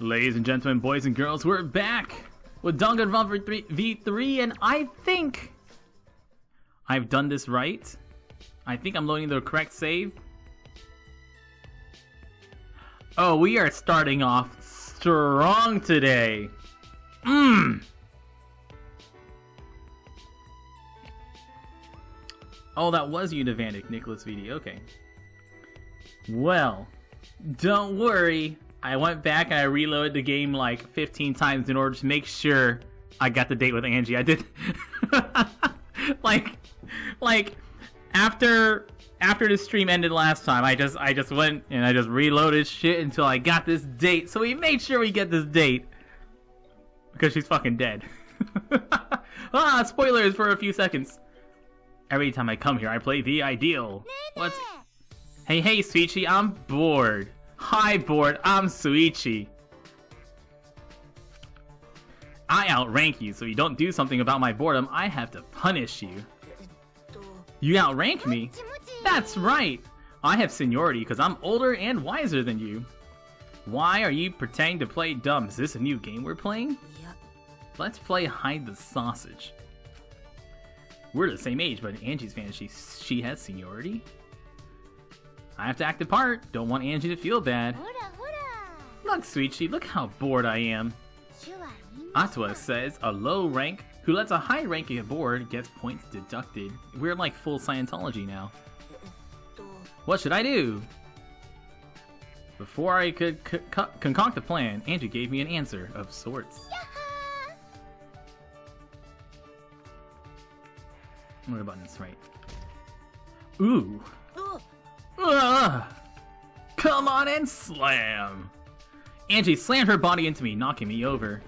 Ladies and gentlemen, boys and girls, we're back with Danganronpa V3, and I think I've done this right. I think I'm loading the correct save. Oh, we are starting off strong today. Oh, that was Univantic, Nicholas VD. Okay. Well, don't worry. I went back and I reloaded the game like 15 times in order to make sure I got the date with Angie. I did like after the stream ended last time, I just went and I just reloaded shit until I got this date. So we made sure we get this date because she's fucking dead. Spoilers for a few seconds. Every time I come here, I play the ideal. What's? Hey, Suichi, I'm bored. Hi, bored. I'm Suichi. I outrank you, so you don't do something about my boredom, I have to punish you. You outrank me? That's right. I have seniority because I'm older and wiser than you. Why are you pretending to play dumb? Is this a new game we're playing? Let's play Hide the Sausage. We're the same age, but in Angie's fantasy, she has seniority? I have to act the part. Don't want Angie to feel bad. Look, Suichi, look how bored I am. Atwa says a low rank who lets a high rank get bored gets points deducted. We're like full Scientology now. What should I do? Before I could concoct a plan, Angie gave me an answer of sorts. What are the buttons, right? Ooh. Come on and slam! Angie slammed her body into me, knocking me over.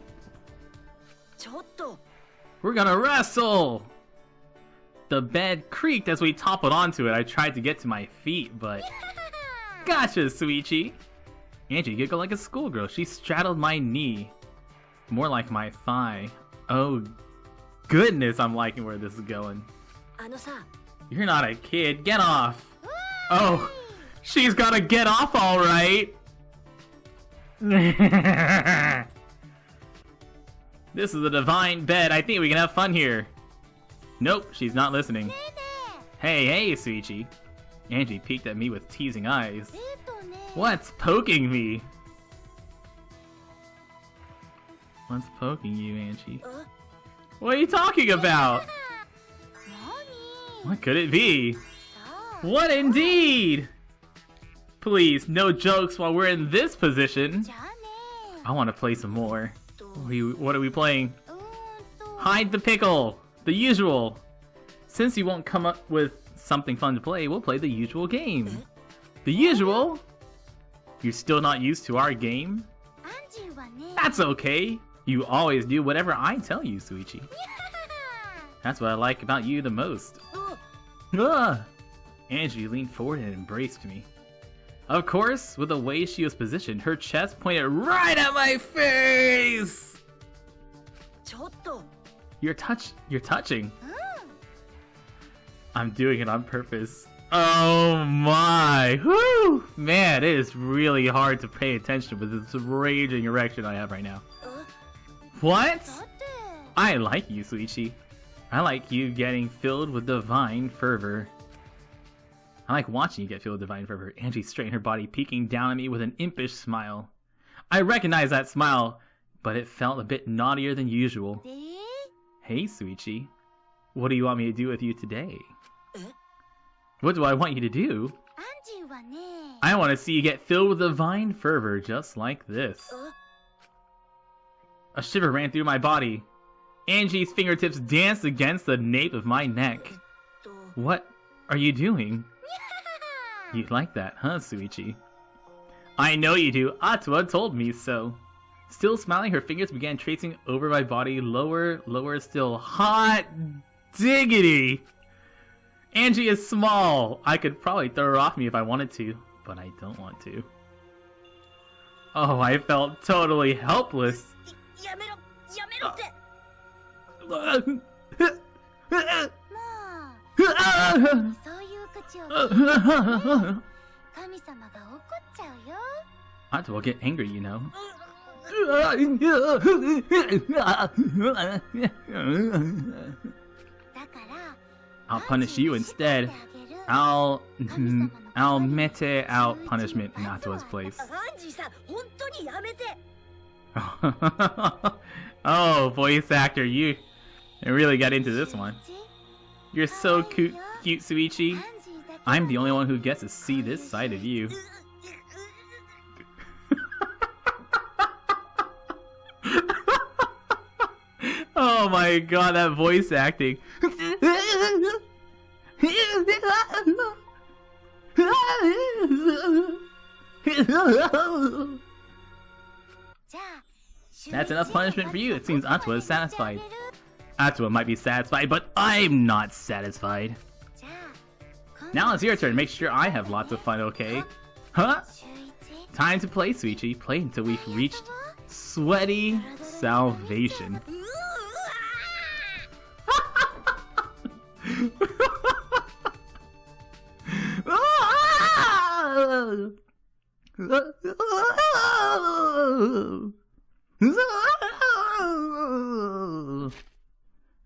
We're gonna wrestle! The bed creaked as we toppled onto it. I tried to get to my feet, but... Gotcha, Suichi! Angie giggled like a schoolgirl. She straddled my knee. More like my thigh. Oh, goodness, I'm liking where this is going. You're not a kid. Get off! Oh, she's gotta get off all right. This is a divine bed. I think we can have fun here. Nope, she's not listening. Hey, Suichi. Angie peeked at me with teasing eyes. What's poking me? What's poking you, Angie? What are you talking about? What could it be? What indeed? Please, no jokes while we're in this position. I want to play some more. What are we playing? Hide the pickle. The usual. Since you won't come up with something fun to play, we'll play the usual game. The usual? You're still not used to our game? That's okay. You always do whatever I tell you, Suichi. That's what I like about you the most. Angie leaned forward and embraced me. Of course, with the way she was positioned, her chest pointed right at my face! You're touching. I'm doing it on purpose. Oh my! Whew! Man, it is really hard to pay attention with this raging erection I have right now. What? I like you, Suichi. I like you getting filled with divine fervor. I like watching you get filled with divine fervor. Angie straightened her body, peeking down at me with an impish smile. I recognized that smile, but it felt a bit naughtier than usual. Hey, Suichi. What do you want me to do with you today? What do I want you to do? I want to see you get filled with divine fervor, just like this. A shiver ran through my body. Angie's fingertips danced against the nape of my neck. What are you doing? You like that, huh, Suichi? I know you do. Atwa told me so. Still smiling, her fingers began tracing over my body, lower still. Hot diggity! Angie is small. I could probably throw her off me if I wanted to, but I don't want to. Oh, I felt totally helpless. Atwa will get angry, you know. I'll punish you instead. I'll mete out punishment in Ato's place. Oh, voice actor, you really got into this one. You're so cute, Suichi. I'm the only one who gets to see this side of you. Oh my god, that voice acting. That's enough punishment for you. It seems Atua is satisfied. Atua might be satisfied, but I'm not satisfied. Now it's your turn. Make sure I have lots of fun, okay? Huh? Time to play, Suichi. Play until we've reached sweaty salvation.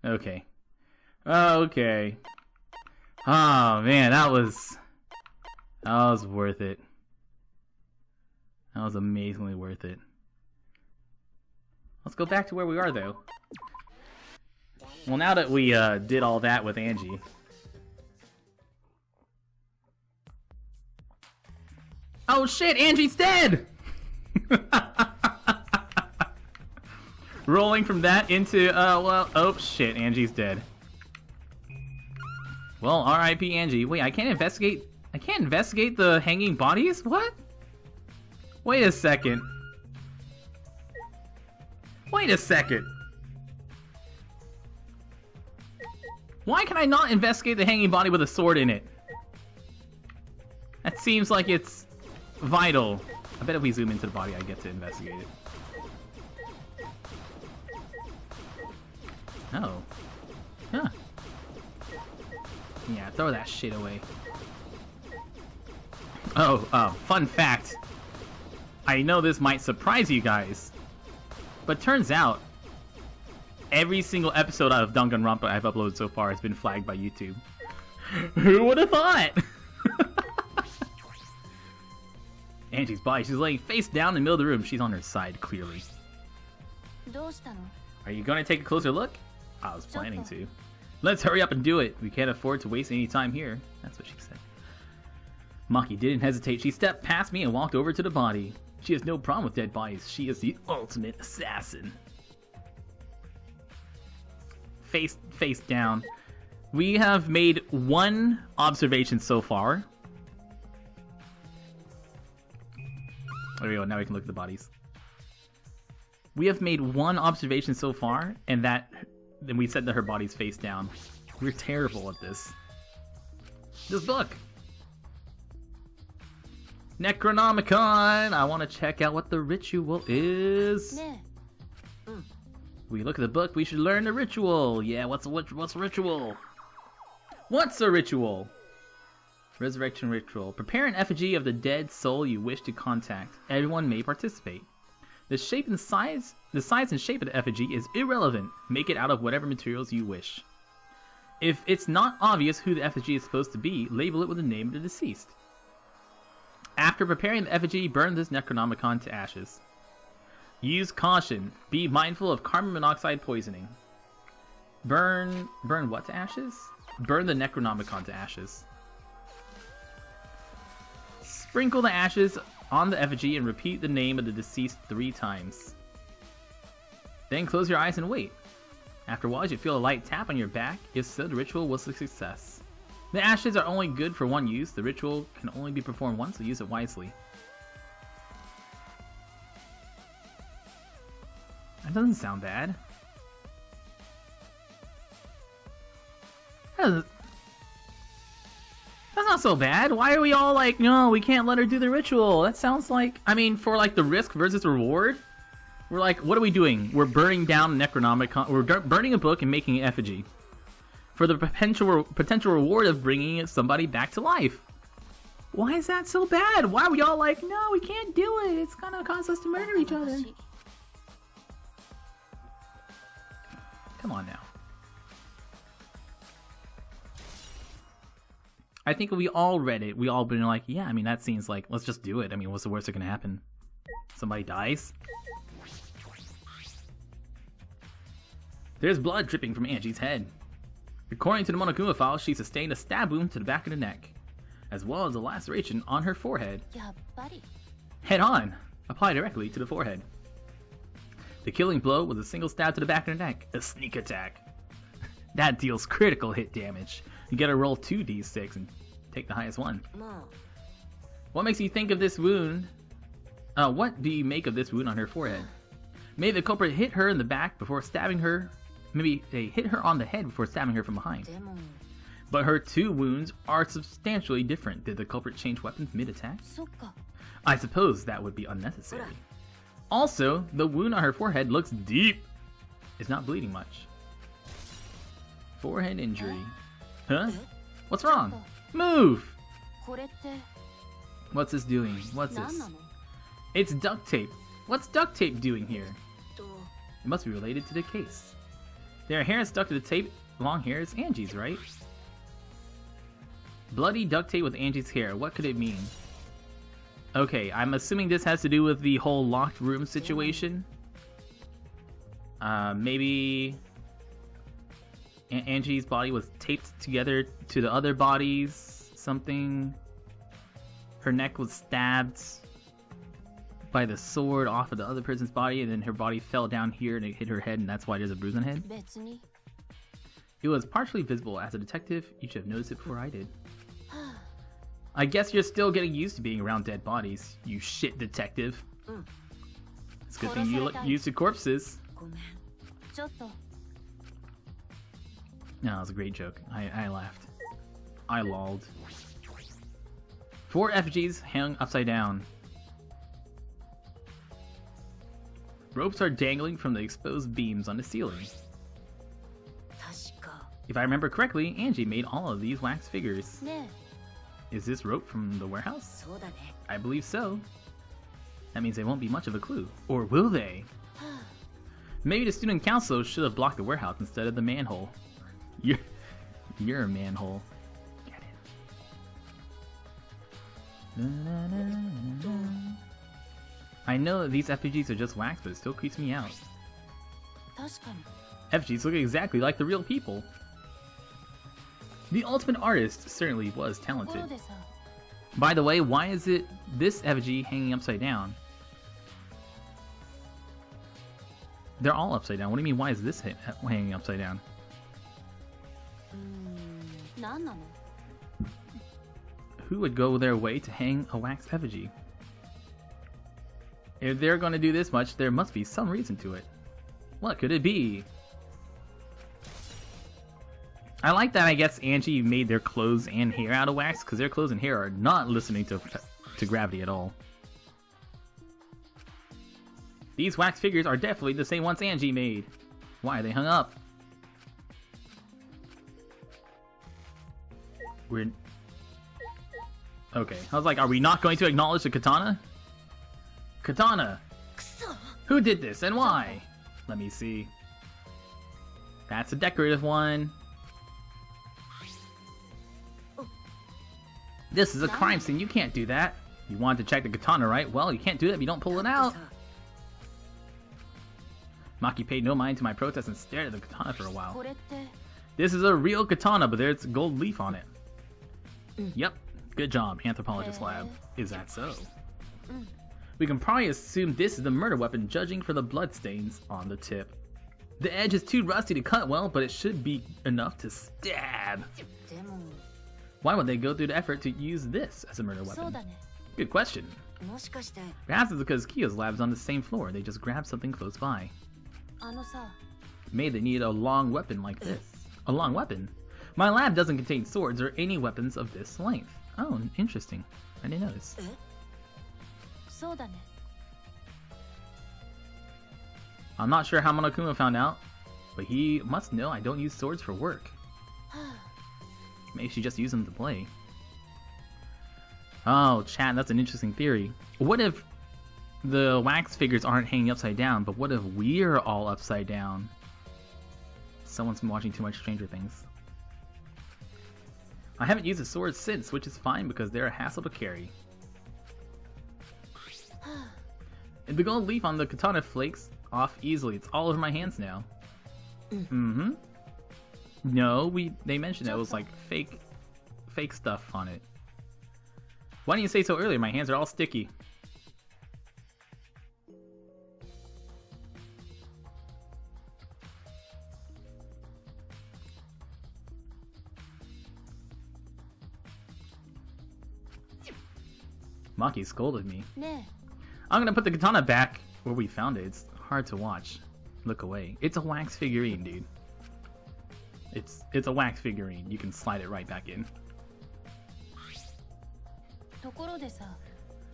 Okay. Okay. Oh man, that was worth it. That was amazingly worth it. Let's go back to where we are though. Well, now that we did all that with Angie. Oh shit, Angie's dead! Rolling from that into, well, oh shit, Angie's dead. Well, R.I.P. Angie. Wait, I can't investigate the hanging bodies? What? Wait a second. Wait a second. Why can I not investigate the hanging body with a sword in it? That seems like it's vital. I bet if we zoom into the body, I get to investigate it. Oh. Huh. Yeah, throw that shit away. Oh, fun fact. I know this might surprise you guys, but turns out every single episode out of Danganronpa I've uploaded so far has been flagged by YouTube. Who would have thought? Angie's body. She's laying face down in the middle of the room. She's on her side, clearly. Are you going to take a closer look? I was planning to. Let's hurry up and do it. We can't afford to waste any time here. That's what she said. Maki didn't hesitate. She stepped past me and walked over to the body. She has no problem with dead bodies. She is the ultimate assassin. Face down. We have made one observation so far. There we go. Now we can look at the bodies. We have made one observation so far, and then we said that her body's face down. We're terrible at this. This book! Necronomicon! I want to check out what the ritual is. We look at the book, we should learn the ritual. Yeah, what's a ritual? What's a ritual? Resurrection ritual. Prepare an effigy of the dead soul you wish to contact. Everyone may participate. The shape and size and shape of the effigy is irrelevant. Make it out of whatever materials you wish. If it's not obvious who the effigy is supposed to be, label it with the name of the deceased. After preparing the effigy, burn this Necronomicon to ashes. Use caution. Be mindful of carbon monoxide poisoning. Burn what to ashes? Burn the Necronomicon to ashes. Sprinkle the ashes on the effigy and repeat the name of the deceased 3 times. Then close your eyes and wait. After a while, you feel a light tap on your back. If so, the ritual was a success. The ashes are only good for one use. The ritual can only be performed once, so use it wisely. That doesn't sound bad. That's not so bad. Why are we all like, no, we can't let her do the ritual? That sounds like, I mean, for like the risk versus reward, we're like, what are we doing? We're burning down Necronomicon. We're burning a book and making an effigy for the potential reward of bringing somebody back to life. Why is that so bad? Why are we all like, no, we can't do it. It's gonna cause us to murder each other. Come on now. I think we all read it. We all been like, yeah, I mean, that seems like, let's just do it. I mean, what's the worst that can happen? Somebody dies? There's blood dripping from Angie's head. According to the Monokuma file, she sustained a stab wound to the back of the neck, as well as a laceration on her forehead. Yeah, buddy. Head on! Apply directly to the forehead. The killing blow was a single stab to the back of the neck, a sneak attack. That deals critical hit damage. You gotta roll 2d6 and take the highest one. What makes you think of this wound? What do you make of this wound on her forehead? Maybe the culprit hit her in the back before stabbing her. Maybe they hit her on the head before stabbing her from behind. But her two wounds are substantially different. Did the culprit change weapons mid-attack? I suppose that would be unnecessary. Also, the wound on her forehead looks deep. It's not bleeding much. Forehead injury. Huh? What's wrong? Move! What's this doing? What's this? It's duct tape. What's duct tape doing here? It must be related to the case. There are hairs stuck to the tape. Long hair is Angie's, right? Bloody duct tape with Angie's hair. What could it mean? Okay, I'm assuming this has to do with the whole locked room situation. Maybe Angie's body was taped together to the other bodies. Something. Her neck was stabbed by the sword off of the other person's body, and then her body fell down here and it hit her head, and that's why there's a bruise on her head. It was partially visible. As a detective, you should have noticed it before I did. I guess you're still getting used to being around dead bodies, you shit detective. It's a good thing you look used to corpses. No, that was a great joke. I laughed. I lolled. 4 effigies hung upside down. Ropes are dangling from the exposed beams on the ceiling. If I remember correctly, Angie made all of these wax figures. Is this rope from the warehouse? I believe so. That means they won't be much of a clue. Or will they? Maybe the student council should have blocked the warehouse instead of the manhole. You're a manhole. Get it. I know that these effigies are just wax, but it still creeps me out. Effigies look exactly like the real people. The ultimate artist certainly was talented. By the way, why is it this effigy hanging upside down? They're all upside down. What do you mean, why is this hanging upside down? Who would go their way to hang a wax effigy? If they're going to do this much, there must be some reason to it. What could it be? I like that I guess Angie made their clothes and hair out of wax, because their clothes and hair are not listening to gravity at all. These wax figures are definitely the same ones Angie made. Why are they hung up? We're... Okay, I was like, are we not going to acknowledge the katana? Katana! Who did this and why? Let me see. That's a decorative one. This is a crime scene, you can't do that. You wanted to check the katana, right? Well, you can't do that if you don't pull it out. Maki paid no mind to my protest and stared at the katana for a while. This is a real katana, but there's a gold leaf on it. Yep, good job, Anthropologist Lab. Is that so? We can probably assume this is the murder weapon, judging for the bloodstains on the tip. The edge is too rusty to cut well, but it should be enough to stab. Why would they go through the effort to use this as a murder weapon? Good question. Perhaps it's because Kyo's lab's on the same floor. They just grabbed something close by. Maybe they need a long weapon like this. A long weapon? My lab doesn't contain swords or any weapons of this length. Oh, interesting. I didn't notice. I'm not sure how Monokuma found out, but he must know I don't use swords for work. Maybe she just used them to play. Oh, chat, that's an interesting theory. What if the wax figures aren't hanging upside down, but what if we're all upside down? Someone's been watching too much Stranger Things. I haven't used a sword since, which is fine because they're a hassle to carry. The gold leaf on the katana flakes off easily. It's all over my hands now. Mm-hmm. No, they mentioned that it was like fake stuff on it. Why didn't you say so earlier? My hands are all sticky. Maki scolded me. I'm gonna put the katana back where we found it. It's hard to watch. Look away. It's a wax figurine, dude. It's a wax figurine. You can slide it right back in.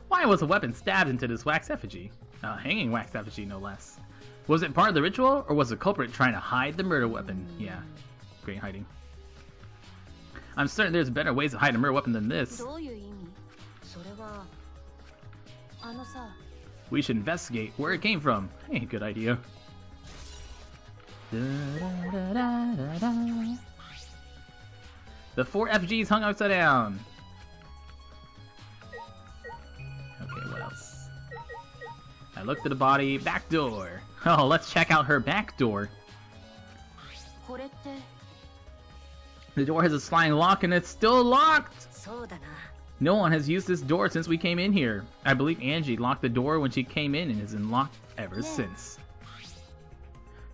Why was a weapon stabbed into this wax effigy? A hanging wax effigy, no less. Was it part of the ritual, or was the culprit trying to hide the murder weapon? Yeah, great hiding. I'm certain there's better ways to hide a murder weapon than this. We should investigate where it came from. Hey, good idea. The 4 FGs hung upside down. Okay, what else? I looked at the body. Back door. Oh, let's check out her back door. The door has a sliding lock and it's still locked! No one has used this door since we came in here. I believe Angie locked the door when she came in and has been locked ever since.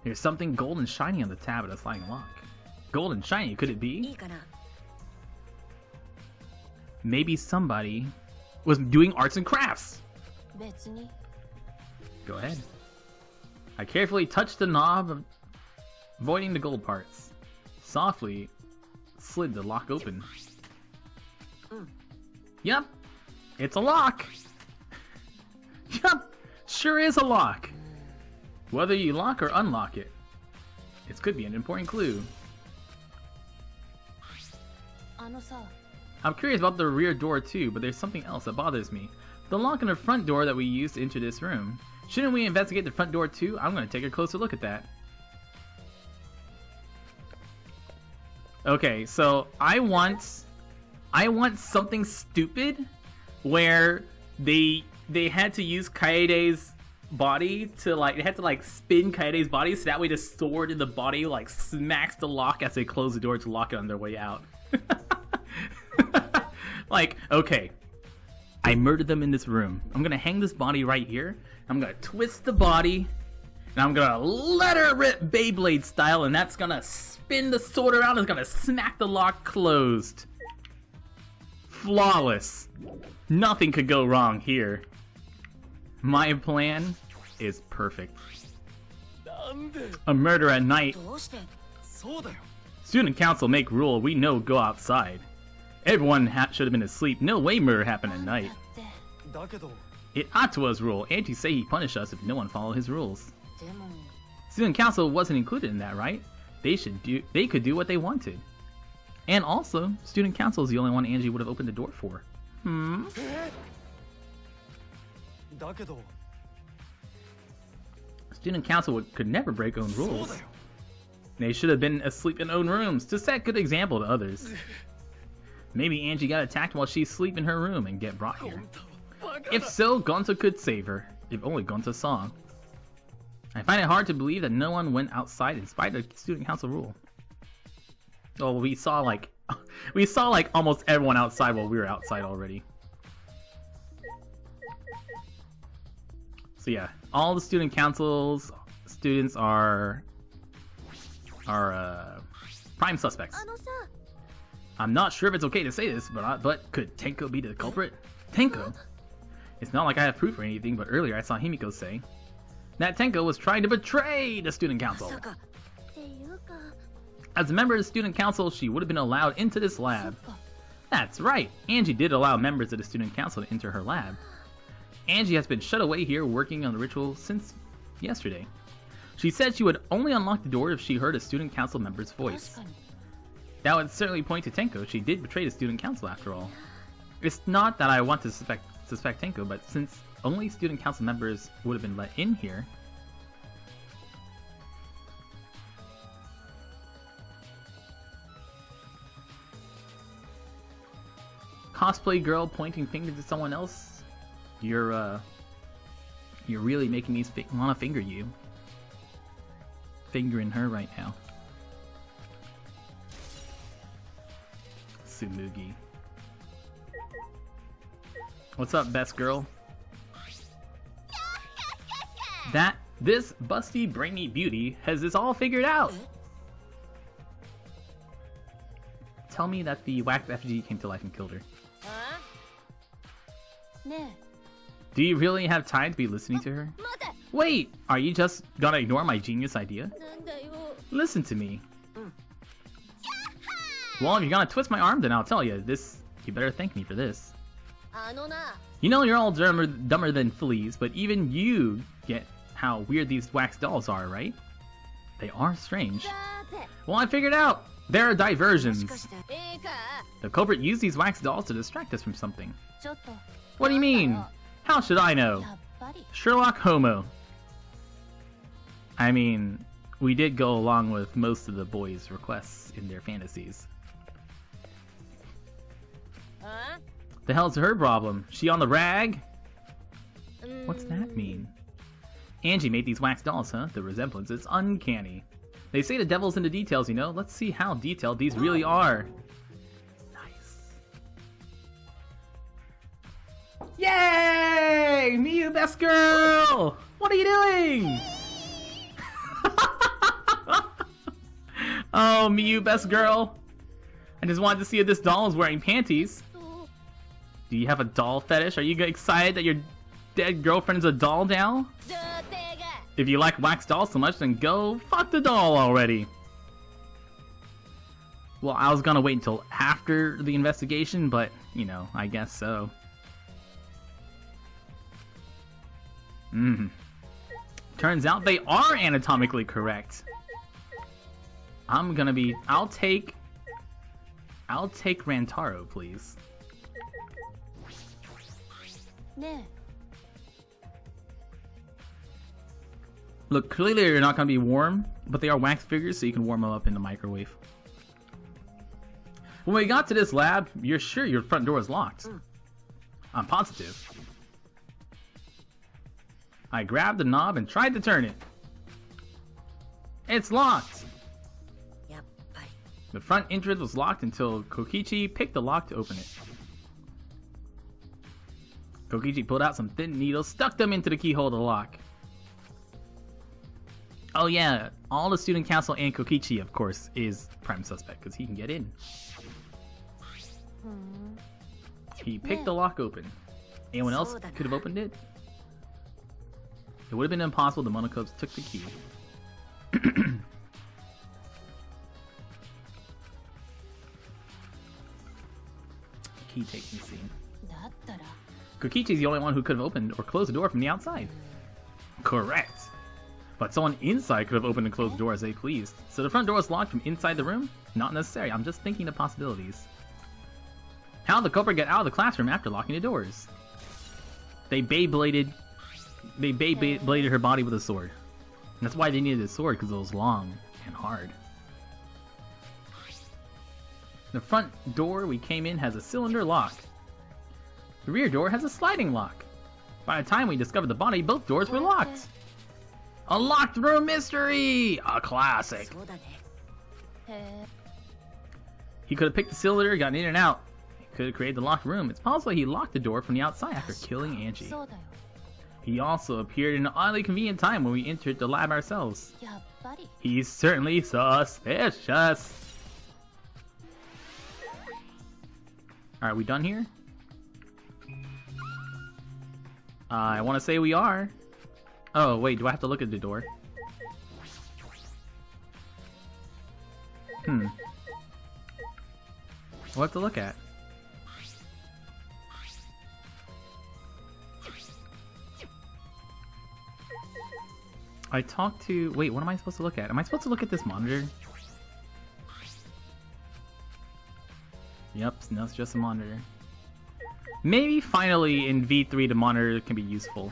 There's something golden shiny on the tab of the sliding lock. Golden shiny, could it be? Maybe somebody was doing arts and crafts. Go ahead. I carefully touched the knob, avoiding the gold parts. Softly slid the lock open. Yep, it's a lock. Yep, sure is a lock. Whether you lock or unlock it, it could be an important clue. I'm curious about the rear door too, but there's something else that bothers me. The lock on the front door that we used to enter this room. Shouldn't we investigate the front door too? I'm going to take a closer look at that. Okay, so I want something stupid where they had to use Kaede's body to they had to spin Kaede's body so that way the sword in the body smacks the lock as they close the door to lock it on their way out. Okay, I murdered them in this room. I'm gonna hang this body right here. I'm gonna twist the body and I'm gonna let her rip Beyblade style, and that's gonna spin the sword around and it's gonna smack the lock closed. Flawless. Nothing could go wrong here. My plan is perfect. A murder at night. Student council make rule we no go outside. Everyone should have been asleep. No way murder happened at night. It Atua's rule. Angie say he punish us if no one follow his rules. Student council wasn't included in that, right? They could do what they wanted. And also, student council is the only one Angie would have opened the door for. Student council could never break own rules. They should have been asleep in own rooms to set good example to others. Maybe Angie got attacked while she's asleep in her room and get brought here. If so, Gonzo could save her. If only Gonzo saw. I find it hard to believe that no one went outside in spite of student council rule. Oh, we saw almost everyone outside while we were outside already. So yeah, all the student councils students are prime suspects. I'm not sure if it's okay to say this, but could Tenko be the culprit? Tenko? It's not like I have proof or anything, but earlier I saw Himiko say that Tenko was trying to betray the student council. As a member of the student council, she would have been allowed into this lab. That's right, Angie did allow members of the student council to enter her lab. Angie has been shut away here working on the ritual since yesterday. She said she would only unlock the door if she heard a student council member's voice. That would certainly point to Tenko. She did betray the student council after all. It's not that I want to suspect Tenko, but since only student council members would have been let in here, Cosplay girl pointing fingers at someone else. You're really making me want to finger you. Fingering her right now. Tsumugi. What's up, best girl? This busty brainy beauty has this all figured out. Tell me that the wax effigy came to life and killed her. Do you really have time to be listening to her? Wait, are you just gonna ignore my genius idea? Listen to me. Well, if you're gonna twist my arm, then I'll tell you this. You better thank me for this. You know you're all dumber than fleas, but even you get how weird these wax dolls are, right? They are strange. Well, I figured out. There are diversions. The culprit used these wax dolls to distract us from something. What do you mean? How should I know? Sherlock Homo. I mean, we did go along with most of the boys' requests in their fantasies. The hell's her problem? She on the rag? What's that mean? Angie made these wax dolls, huh? The resemblance is uncanny. They say the devil's in the details, you know? Let's see how detailed these really are. Nice. Yay! Miyu, best girl! What are you doing? Oh, Miyu, best girl. I just wanted to see if this doll is wearing panties. Do you have a doll fetish? Are you excited that your dead girlfriend's a doll now? If you like wax dolls so much, then go fuck the doll already. Well, I was gonna wait until after the investigation, but, you know, I guess so. Turns out they are anatomically correct. I'll take Rantaro, please. Look, clearly they're not going to be warm, but they are wax figures, so you can warm them up in the microwave. When we got to this lab, you're sure your front door is locked? I'm positive. I grabbed the knob and tried to turn it. It's locked! The front entrance was locked until Kokichi picked the lock to open it. Kokichi pulled out some thin needles, stuck them into the keyhole of the lock. Oh yeah, all the student council and Kokichi, of course, is prime suspect, because he can get in. He picked the lock open. Anyone else could have opened it? It would have been impossible. The Monokubs took the key. Key taking scene. Kokichi's the only one who could have opened or closed the door from the outside. Correct. But someone inside could have opened and closed the door as they pleased. So the front door was locked from inside the room? Not necessary. I'm just thinking of possibilities. How did the culprit get out of the classroom after locking the doors? They Beybladed her body with a sword. And that's why they needed a sword, because it was long and hard. The front door we came in has a cylinder lock. The rear door has a sliding lock. By the time we discovered the body, both doors were locked. A locked room mystery! A classic. He could have picked the cylinder, gotten in and out. He could have created the locked room. It's possible he locked the door from the outside after killing Angie. He also appeared in an oddly convenient time when we entered the lab ourselves. He's certainly suspicious. Alright, we done here? I want to say we are. Oh, wait, do I have to look at the door? What to look at? I talked to... Wait, what am I supposed to look at? Am I supposed to look at this monitor? Yep, no, it's just a monitor. Maybe finally in V3 the monitor can be useful.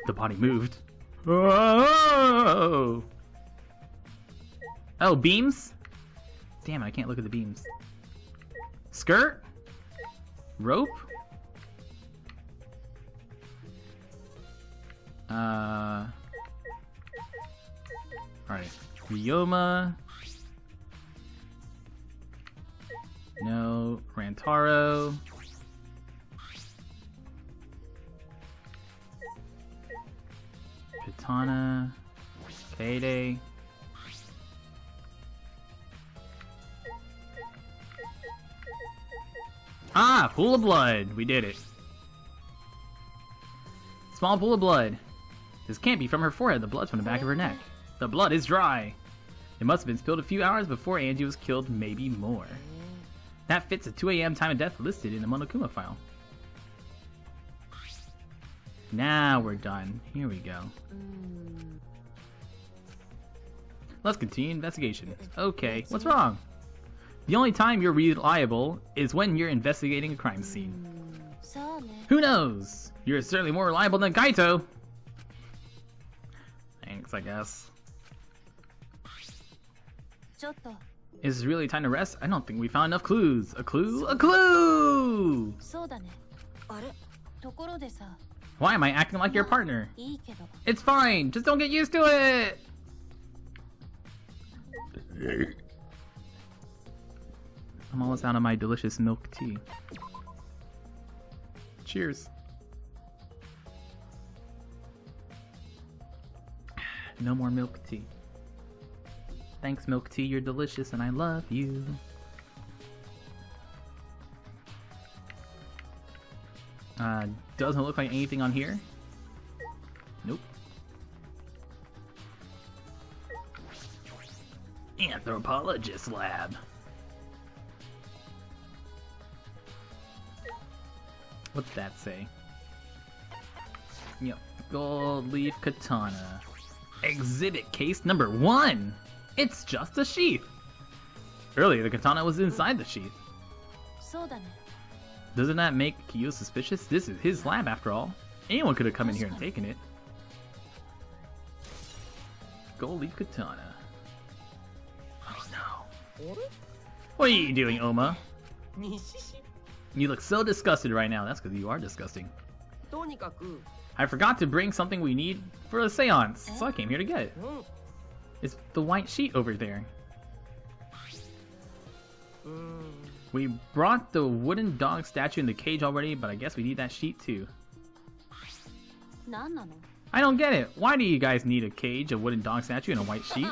The body moved. Oh! Oh, beams? Damn it, I can't look at the beams. Skirt? Rope? Alright. Ryoma. No. Rantaro. Katana. Payday. Ah! Pool of blood! We did it. Small pool of blood. This can't be from her forehead. The blood's from the back of her neck. The blood is dry. It must have been spilled a few hours before Angie was killed, maybe more. That fits the 2 a.m. time of death listed in the Monokuma file. Now we're done. Here we go. Let's continue investigation. Okay, what's wrong? The only time you're reliable is when you're investigating a crime scene. Who knows? You're certainly more reliable than Kaito. Thanks, I guess. Is it really time to rest? I don't think we found enough clues. A clue? A clue! Why am I acting like your partner? It's fine, just don't get used to it! I'm almost out of my delicious milk tea. Cheers. No more milk tea. Thanks, milk tea, you're delicious and I love you. Doesn't look like anything on here. Nope. Anthropologist lab. What's that say? Yep. Gold leaf katana. Exhibit case number 1! It's just a sheath! Earlier, the katana was inside the sheath. Doesn't that make Kyo suspicious? This is his lab after all. Anyone could have come in here and taken it. Gold leaf katana. Oh no. What are you doing, Oma? You look so disgusted right now. That's because you are disgusting. I forgot to bring something we need for the seance, so I came here to get it. It's the white sheet over there. We brought the wooden dog statue in the cage already, but I guess we need that sheet too. I don't get it. Why do you guys need a cage, a wooden dog statue, and a white sheet?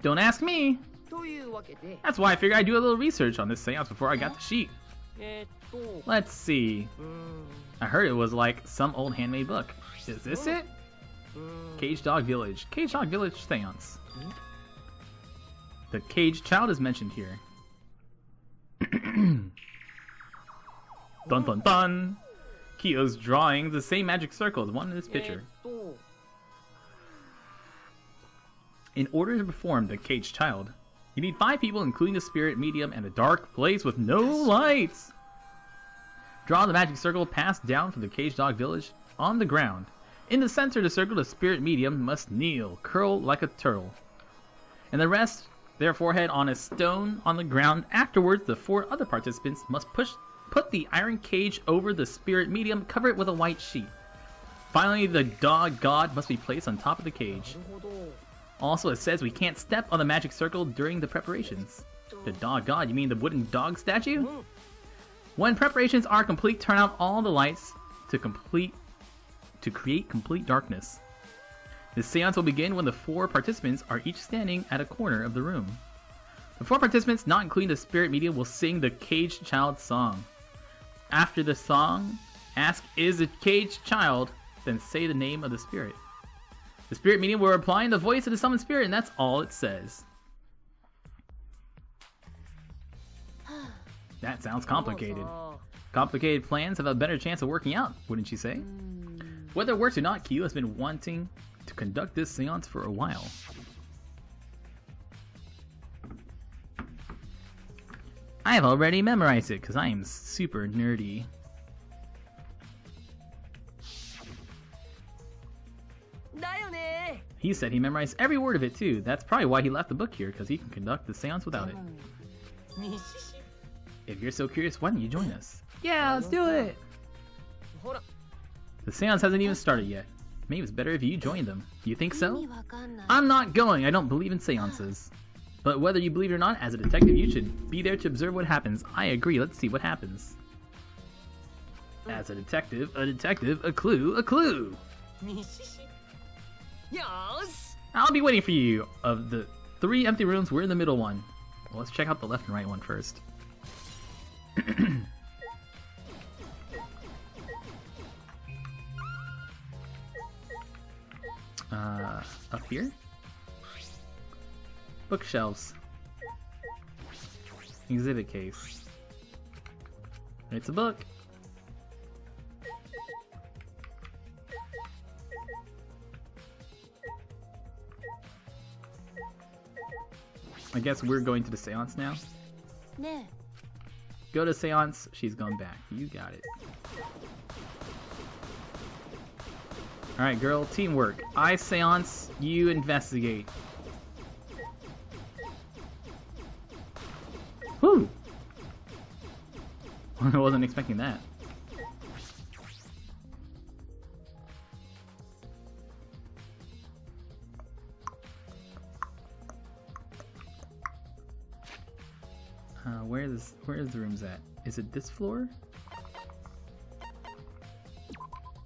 Don't ask me. That's why I figured I'd do a little research on this seance before I got the sheet. Let's see. I heard it was like some old handmade book. Is this it? Cage Dog Village. Cage Dog Village seance. The caged child is mentioned here. Dun dun dun! Kyo's drawing the same magic circle as one in this picture. In order to perform the caged child, you need 5 people including the spirit medium and a dark place with no lights. Draw the magic circle passed down from the caged dog village on the ground. In the center of the circle, the spirit medium must kneel, curl like a turtle, and the rest their forehead on a stone on the ground. Afterwards, the 4 other participants must put the iron cage over the spirit medium, cover it with a white sheet. Finally, the dog god must be placed on top of the cage. Also, it says we can't step on the magic circle during the preparations. The dog god, you mean the wooden dog statue? When preparations are complete, turn out all the lights to create complete darkness. The seance will begin when the 4 participants are each standing at a corner of the room. The 4 participants, not including the spirit medium, will sing the caged child song. After the song, ask, "Is the caged child?" Then say the name of the spirit. The spirit medium will reply in the voice of the summoned spirit, and that's all it says. That sounds complicated. Complicated plans have a better chance of working out, wouldn't you say? Whether it works or not, Kyo has been wanting to conduct this seance for a while. I have already memorized it because I am super nerdy. He said he memorized every word of it too. That's probably why he left the book here, because he can conduct the seance without it. If you're so curious, why don't you join us? Yeah, let's do it! The seance hasn't even started yet. Maybe it's better if you join them. You think so? I'm not going, I don't believe in seances. But whether you believe it or not, as a detective you should be there to observe what happens. I agree, let's see what happens. As a detective, a clue, a clue! I'll be waiting for you. Of the 3 empty rooms, we're in the middle one. Well, let's check out the left and right one first. Up here? Bookshelves. Exhibit case. It's a book. I guess we're going to the seance now. Go to seance, she's gone back. You got it. Alright, girl, teamwork. I seance, you investigate. Whew! I wasn't expecting that. Where is the rooms at? Is it this floor?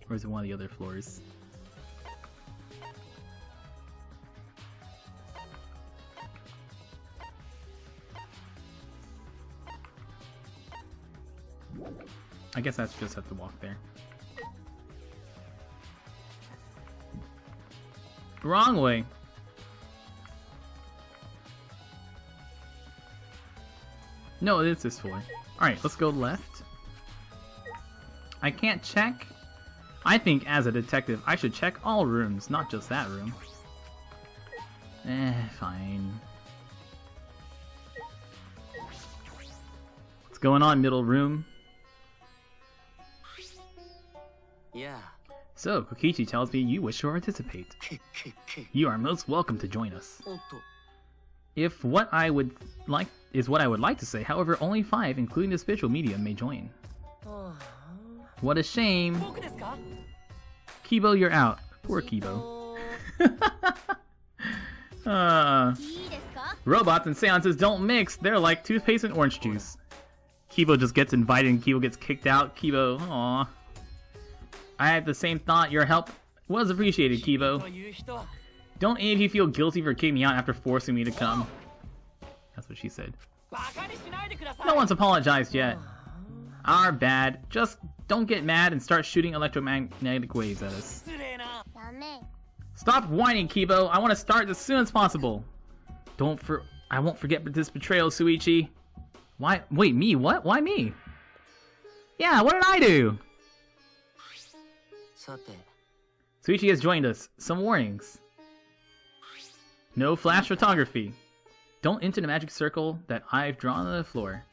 Or is it one of the other floors? I guess I just have to walk there. Wrong way! No, it is this floor. Alright, let's go left. I can't check. I think as a detective, I should check all rooms, not just that room. Fine. What's going on, middle room? Yeah. So, Kokichi tells me you wish to participate. You are most welcome to join us. If what I would like is what I would like to say, however, only 5, including the spiritual medium, may join. What a shame. Kibo, you're out. Poor Kibo. Robots and seances don't mix. They're like toothpaste and orange juice. Kibo just gets invited and Kibo gets kicked out. Kibo, aww. I had the same thought. Your help was appreciated, Kibo. Don't any of you feel guilty for kicking me out after forcing me to come. That's what she said. No one's apologized yet. Our bad. Just don't get mad and start shooting electromagnetic waves at us. Stop whining, Kibo. I want to start as soon as possible. I won't forget this betrayal, Suichi. Why? Wait, me? What? Why me? Yeah, what did I do? Suichi has joined us. Some warnings. No flash photography. Don't enter the magic circle that I've drawn on the floor.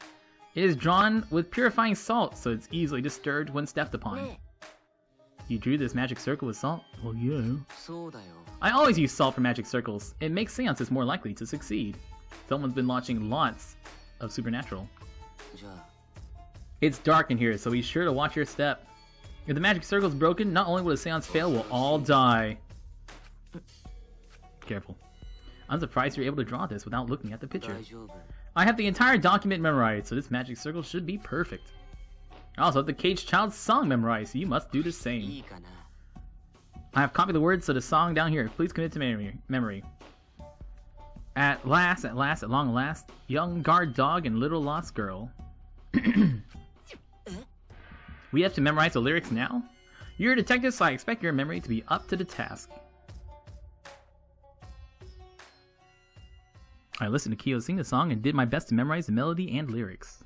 It is drawn with purifying salt, so it's easily disturbed when stepped upon. You drew this magic circle with salt? Well, yeah. I always use salt for magic circles. It makes seances more likely to succeed. Someone's been watching lots of Supernatural. It's dark in here, so be sure to watch your step. If the magic circle is broken, not only will the seance fail, we'll all die. Careful. I'm surprised you're able to draw this without looking at the picture. I have the entire document memorized, so this magic circle should be perfect. I also have the Caged Child's song memorized, so you must do the same. I have copied the words to the song down here. Please commit to memory. At last, at long last, young guard dog and little lost girl. We have to memorize the lyrics now? You're a detective, so I expect your memory to be up to the task. I listened to Kyo sing the song and did my best to memorize the melody and lyrics.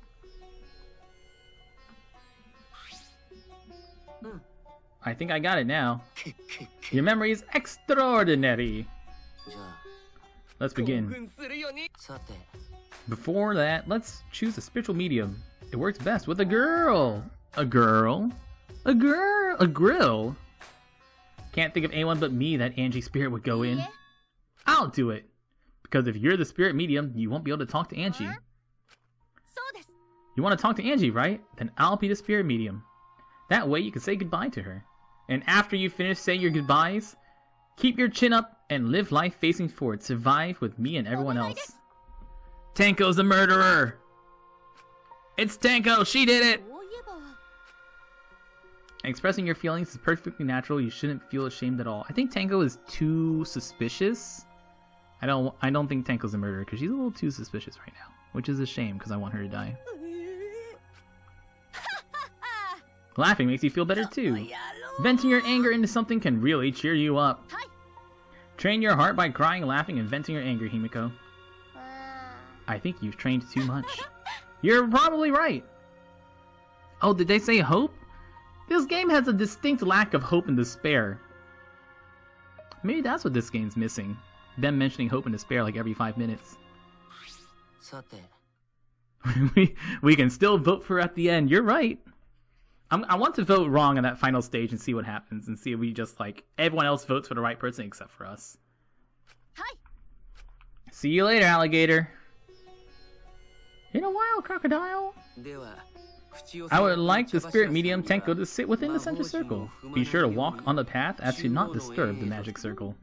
I think I got it now. Your memory is extraordinary. Let's begin. Before that, let's choose a spiritual medium. It works best with a girl. A girl? A girl? A grill? Can't think of anyone but me that Angie spirit would go in. I'll do it. Because if you're the spirit medium, you won't be able to talk to Angie. You want to talk to Angie, right? Then I'll be the spirit medium. That way you can say goodbye to her. And after you finish saying your goodbyes, keep your chin up and live life facing forward. Survive with me and everyone else. Tenko's the murderer! It's Tenko! She did it! Expressing your feelings is perfectly natural. You shouldn't feel ashamed at all. I think Tenko is too suspicious. I don't think Tenko's a murderer because she's a little too suspicious right now, which is a shame because I want her to die. Laughing makes you feel better too. Venting your anger into something can really cheer you up. Train your heart by crying, laughing, and venting your anger, Himiko. I think you've trained too much. You're probably right. Oh, did they say hope? This game has a distinct lack of hope and despair. Maybe that's what this game's missing. Them mentioning hope and despair like every 5 minutes. we can still vote for her at the end. You're right. I want to vote wrong on that final stage and see what happens. And see if we just, like, everyone else votes for the right person except for us. Hi. See you later, alligator. In a while, crocodile. I would like the spirit medium Tenko to sit within the center circle. Be sure to walk on the path as to not disturb the magic circle.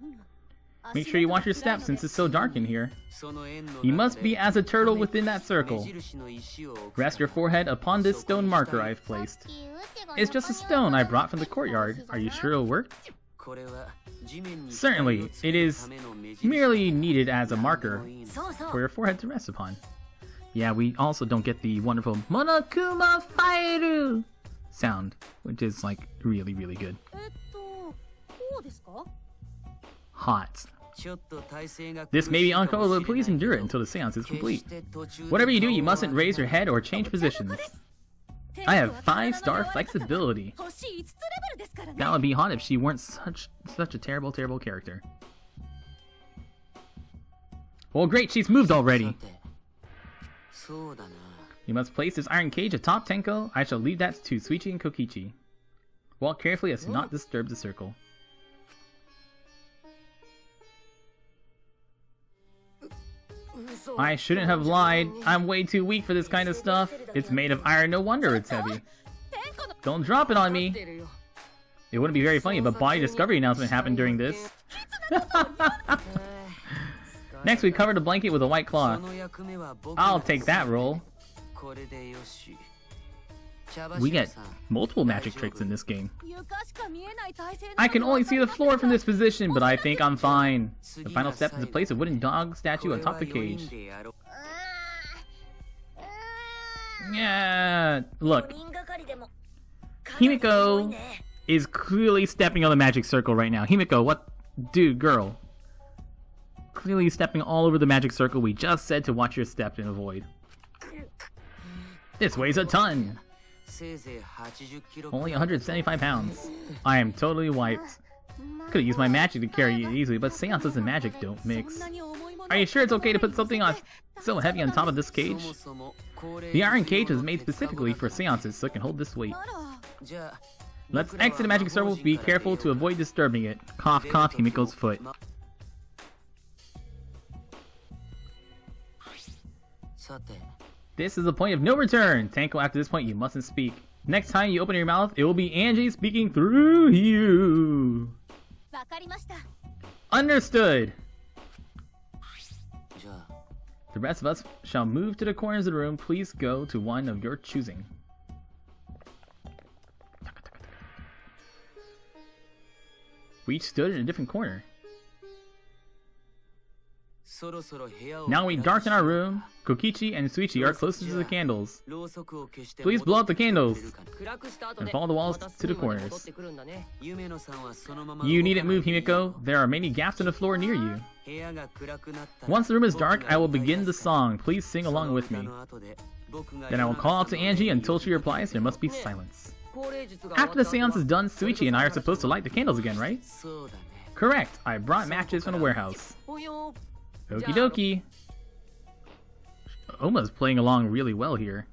Make sure you watch your steps since it's so dark in here. You must be as a turtle within that circle. Rest your forehead upon this stone marker I've placed. It's just a stone I brought from the courtyard. Are you sure it'll work? Certainly, it is merely needed as a marker for your forehead to rest upon. Yeah, we also don't get the wonderful Monokuma Fairu sound, which is like really, really good. Hot. This may be uncomfortable, but please endure it until the seance is complete. Whatever you do, you mustn't raise your head or change positions. I have 5-star flexibility. That would be hot if she weren't such a terrible, terrible character. Well, great, she's moved already. You must place this iron cage atop Tenko. I shall leave that to Suichi and Kokichi. Walk carefully as to not disturb the circle. I shouldn't have lied. I'm way too weak for this kind of stuff. It's made of iron, no wonder it's heavy. Don't drop it on me. It wouldn't be very funny if a body discovery announcement happened during this. Next, we covered a blanket with a white cloth. I'll take that role. We get multiple magic tricks in this game. I can only see the floor from this position, but I think I'm fine. The final step is to place a wooden dog statue atop the cage. Yeah, look. Himiko is clearly stepping on the magic circle right now. Himiko, what? Dude, girl. Clearly stepping all over the magic circle we just said to watch your step and avoid. This weighs a ton. Only 175 pounds. I am totally wiped. Could've used my magic to carry it easily, but seances and magic don't mix. Are you sure it's okay to put something on so heavy on top of this cage? The iron cage was made specifically for seances so it can hold this weight. Let's exit the magic circle. Be careful to avoid disturbing it. Cough, cough, Himiko's foot. This is the point of no return. Tenko, after this point, you mustn't speak. Next time you open your mouth, it will be Angie speaking through you. Understood. The rest of us shall move to the corners of the room. Please go to one of your choosing. We each stood in a different corner. Now we darken our room. Kokichi and Suichi are closest to the candles. Please blow out the candles and follow the walls to the corners. You needn't move, Himiko. There are many gaps in the floor near you. Once the room is dark, I will begin the song. Please sing along with me. Then I will call out to Angie until she replies. There must be silence. After the seance is done, Suichi and I are supposed to light the candles again, right? Correct. I brought matches from the warehouse. Okie dokie. Oma's playing along really well here.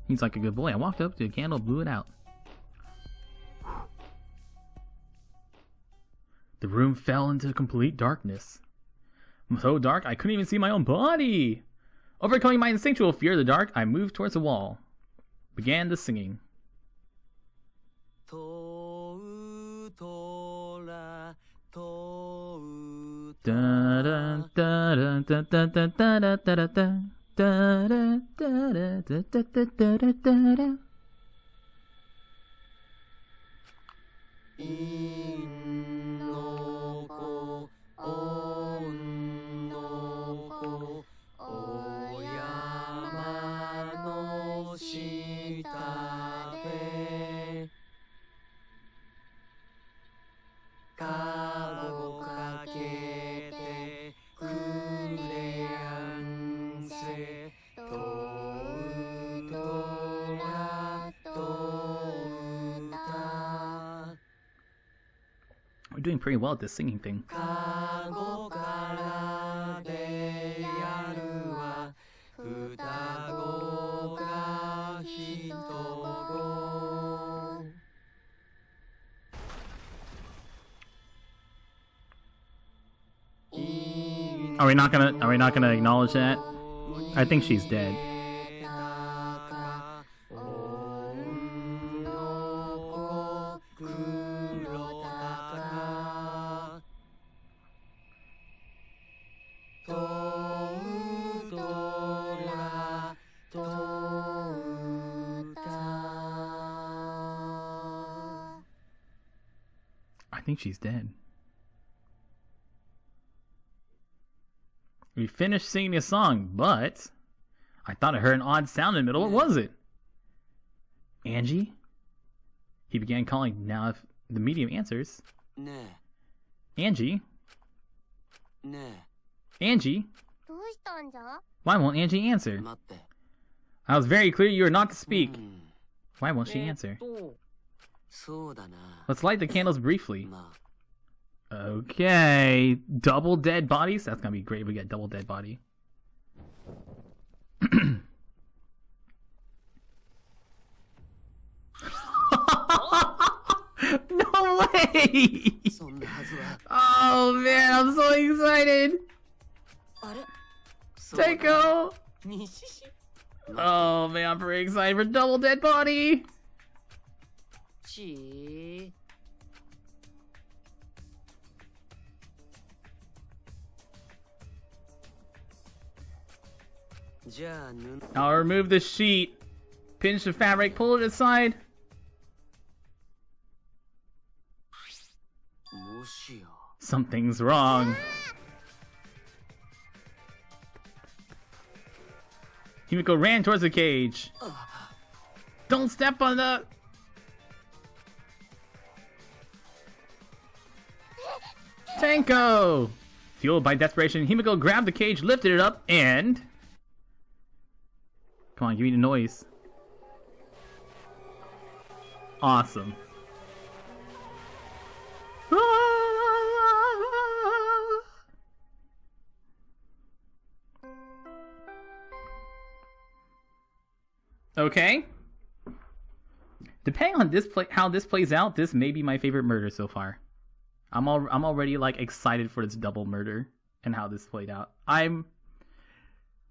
He's like a good boy. I walked up to a candle, blew it out. The room fell into complete darkness. So dark I couldn't even see my own body. Overcoming my instinctual fear of the dark, I moved towards the wall. Began the singing. We're doing pretty well at this singing thing. Are we not gonna acknowledge that? I think she's dead. I think she's dead. We finished singing a song, but I thought I heard an odd sound in the middle. What was it? Angie? He began calling. Now if the medium answers. Angie? Angie? Why won't Angie answer? I was very clear you are not to speak. Why won't she answer? Let's light the candles briefly. Okay. Double dead bodies? That's gonna be great if we get double dead body. No way! Oh man, I'm so excited! Teiko! Oh man, I'm very excited for double dead body! I'll remove the sheet. Pinch the fabric, pull it aside. Something's wrong. Himiko ran towards the cage. Don't step on the... Tenko! Fueled by desperation, Himiko grabbed the cage, lifted it up, and... Come on, give me the noise. Awesome. Okay. Depending on how this plays out, this may be my favorite murder so far. I'm already like excited for this double murder and how this played out.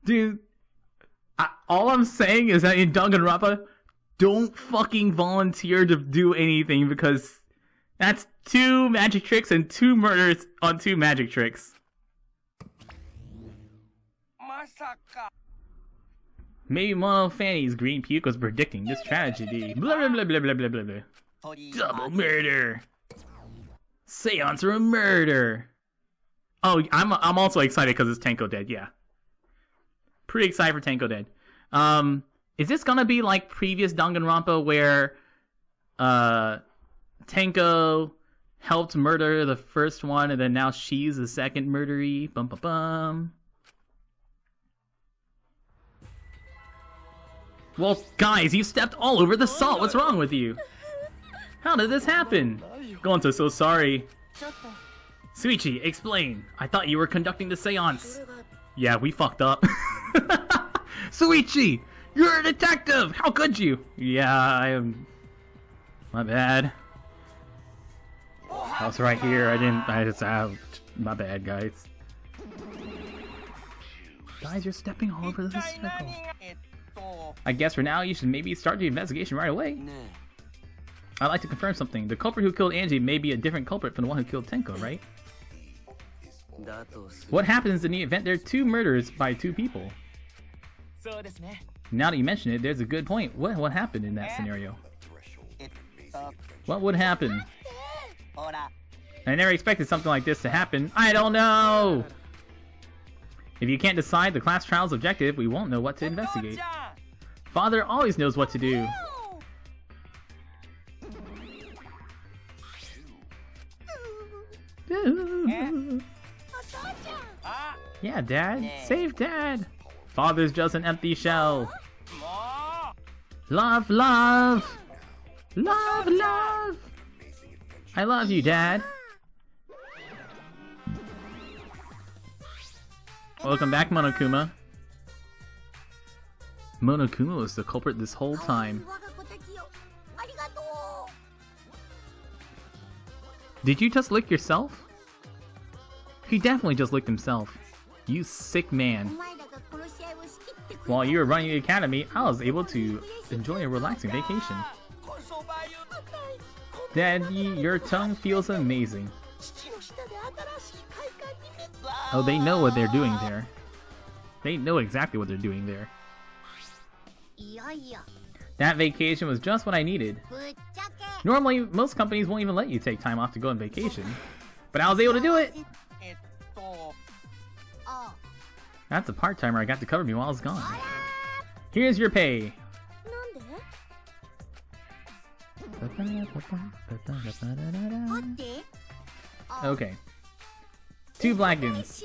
Dude, all I'm saying is that in Danganronpa, don't fucking volunteer to do anything because that's 2 magic tricks and 2 murders on 2 magic tricks. Maybe Mono Fanny's green puke was predicting this tragedy. Blah blah blah blah blah blah blah blah. Double murder. Seance or a murder. Oh, I'm also excited because it's Tenko dead. Yeah, pretty excited for Tenko dead. Is this gonna be like previous Danganronpa where Tenko helped murder the first one and then now she's the second murderee? Bum bum bum. Well, guys, you stepped all over the salt. What's wrong with you? How did this happen? Gonto, so sorry. Suichi, explain. I thought you were conducting the seance. Yeah, we fucked up. Suichi, you're a detective. How could you? Yeah, I am. My bad. I was right here. I just. My bad, guys. Guys, you're stepping all over the circle. I guess for now, you should maybe start the investigation right away. I'd like to confirm something. The culprit who killed Angie may be a different culprit from the one who killed Tenko, right? What happens in the event there are 2 murders by 2 people? Now that you mention it, there's a good point. What happened in that scenario? What would happen? I never expected something like this to happen. I don't know! If you can't decide the class trial's objective, we won't know what to investigate. Father always knows what to do. Yeah, Dad. Save Dad. Father's just an empty shell. Love, love. Love, love. I love you, Dad. Welcome back, Monokuma. Monokuma was the culprit this whole time. Did you just lick yourself? He definitely just licked himself. You sick man. While you were running the academy, I was able to enjoy a relaxing vacation. Daddy, your tongue feels amazing. Oh, they know what they're doing there. They know exactly what they're doing there. That vacation was just what I needed. Normally, most companies won't even let you take time off to go on vacation. But I was able to do it! That's a part-timer I got to cover me while I was gone. Here's your pay! Okay. 2 Blackens.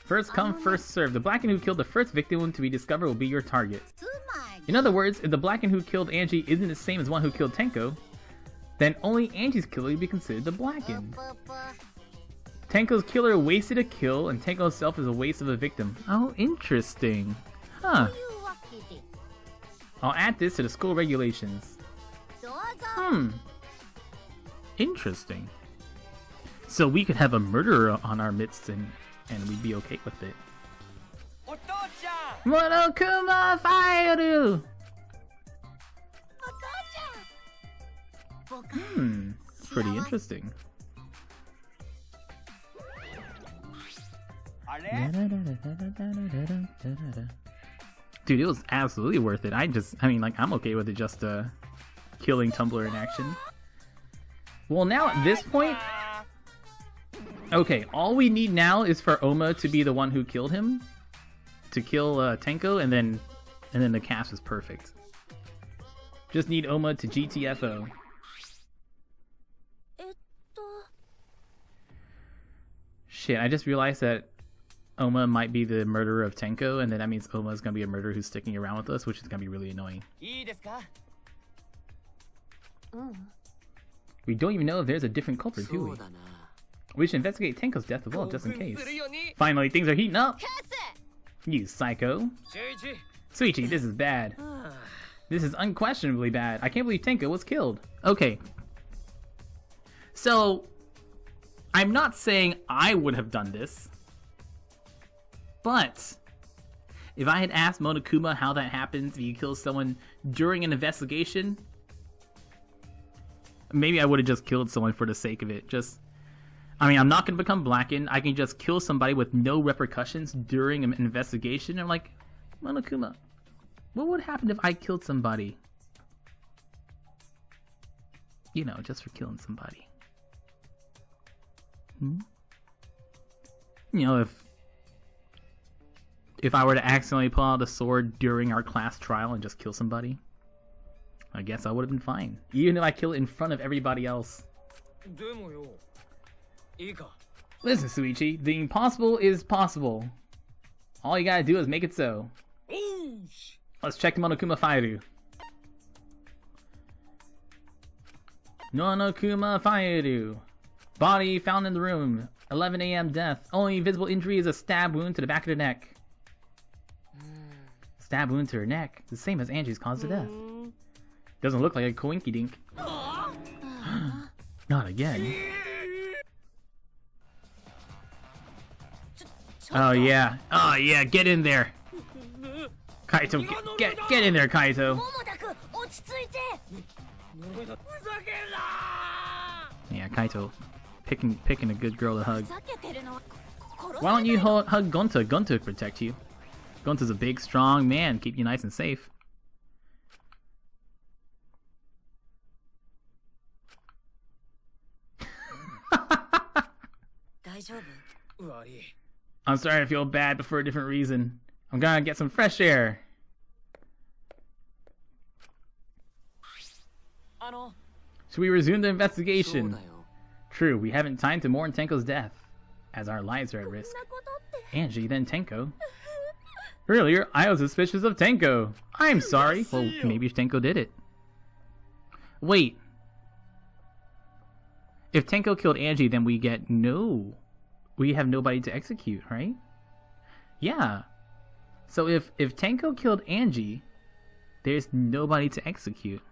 First come, first serve. The Blacken who killed the first victim to be discovered will be your target. In other words, if the Blacken who killed Angie isn't the same as one who killed Tenko, then only Angie's killer will be considered the Blackened. Tenko's killer wasted a kill, and Tenko himself is a waste of a victim. Oh, interesting. Huh. I'll add this to the school regulations. Interesting. So we could have a murderer on our midst and we'd be okay with it. Monokuma Fairu! Pretty interesting. Dude, it was absolutely worth it. I mean, like, I'm okay with it just killing Tumblr in action. Well, now at this point, okay, all we need now is for Oma to be the one who killed him, to kill Tenko, and then the cast is perfect. Just need Oma to GTFO. Shit, I just realized that Oma might be the murderer of Tenko, and then that means Oma is gonna be a murderer who's sticking around with us, which is gonna be really annoying. We don't even know if there's a different culprit, do we? We should investigate Tenko's death as well, just in case. Finally, things are heating up! You psycho. Suichi, this is bad. This is unquestionably bad. I can't believe Tenko was killed. Okay. So, I'm not saying I would have done this, but if I had asked Monokuma how that happens if you kill someone during an investigation, maybe I would have just killed someone for the sake of it. I mean, I'm not going to become Blackened. I can just kill somebody with no repercussions during an investigation. I'm like, Monokuma, what would happen if I killed somebody? You know, just for killing somebody. You know, if I were to accidentally pull out a sword during our class trial and just kill somebody, I guess I would have been fine. Even if I kill it in front of everybody else. Listen, Suichi, the impossible is possible. All you gotta do is make it so. Let's check the Monokuma Fairu. Monokuma Fairu. Body found in the room. 11 a.m. death. Only visible injury is a stab wound to the back of the neck. Stab wound to her neck. The same as Angie's cause of death. Doesn't look like a coinky dink. Not again. Oh yeah. Oh yeah, get in there. Kaito, get in there, Kaito. Yeah, Kaito, picking a good girl to hug. Why don't you hug Gonta? Gonta will protect you. Gonta's a big, strong man, keep you nice and safe. I'm starting to feel bad, but for a different reason. I'm gonna get some fresh air. Should we resume the investigation? True, we haven't time to mourn Tenko's death, as our lives are at risk. Angie, then Tenko. Earlier, I was suspicious of Tenko. I'm sorry. Well, maybe Tenko did it. Wait. If Tenko killed Angie, then we have nobody to execute, right? Yeah. So if Tenko killed Angie, there's nobody to execute.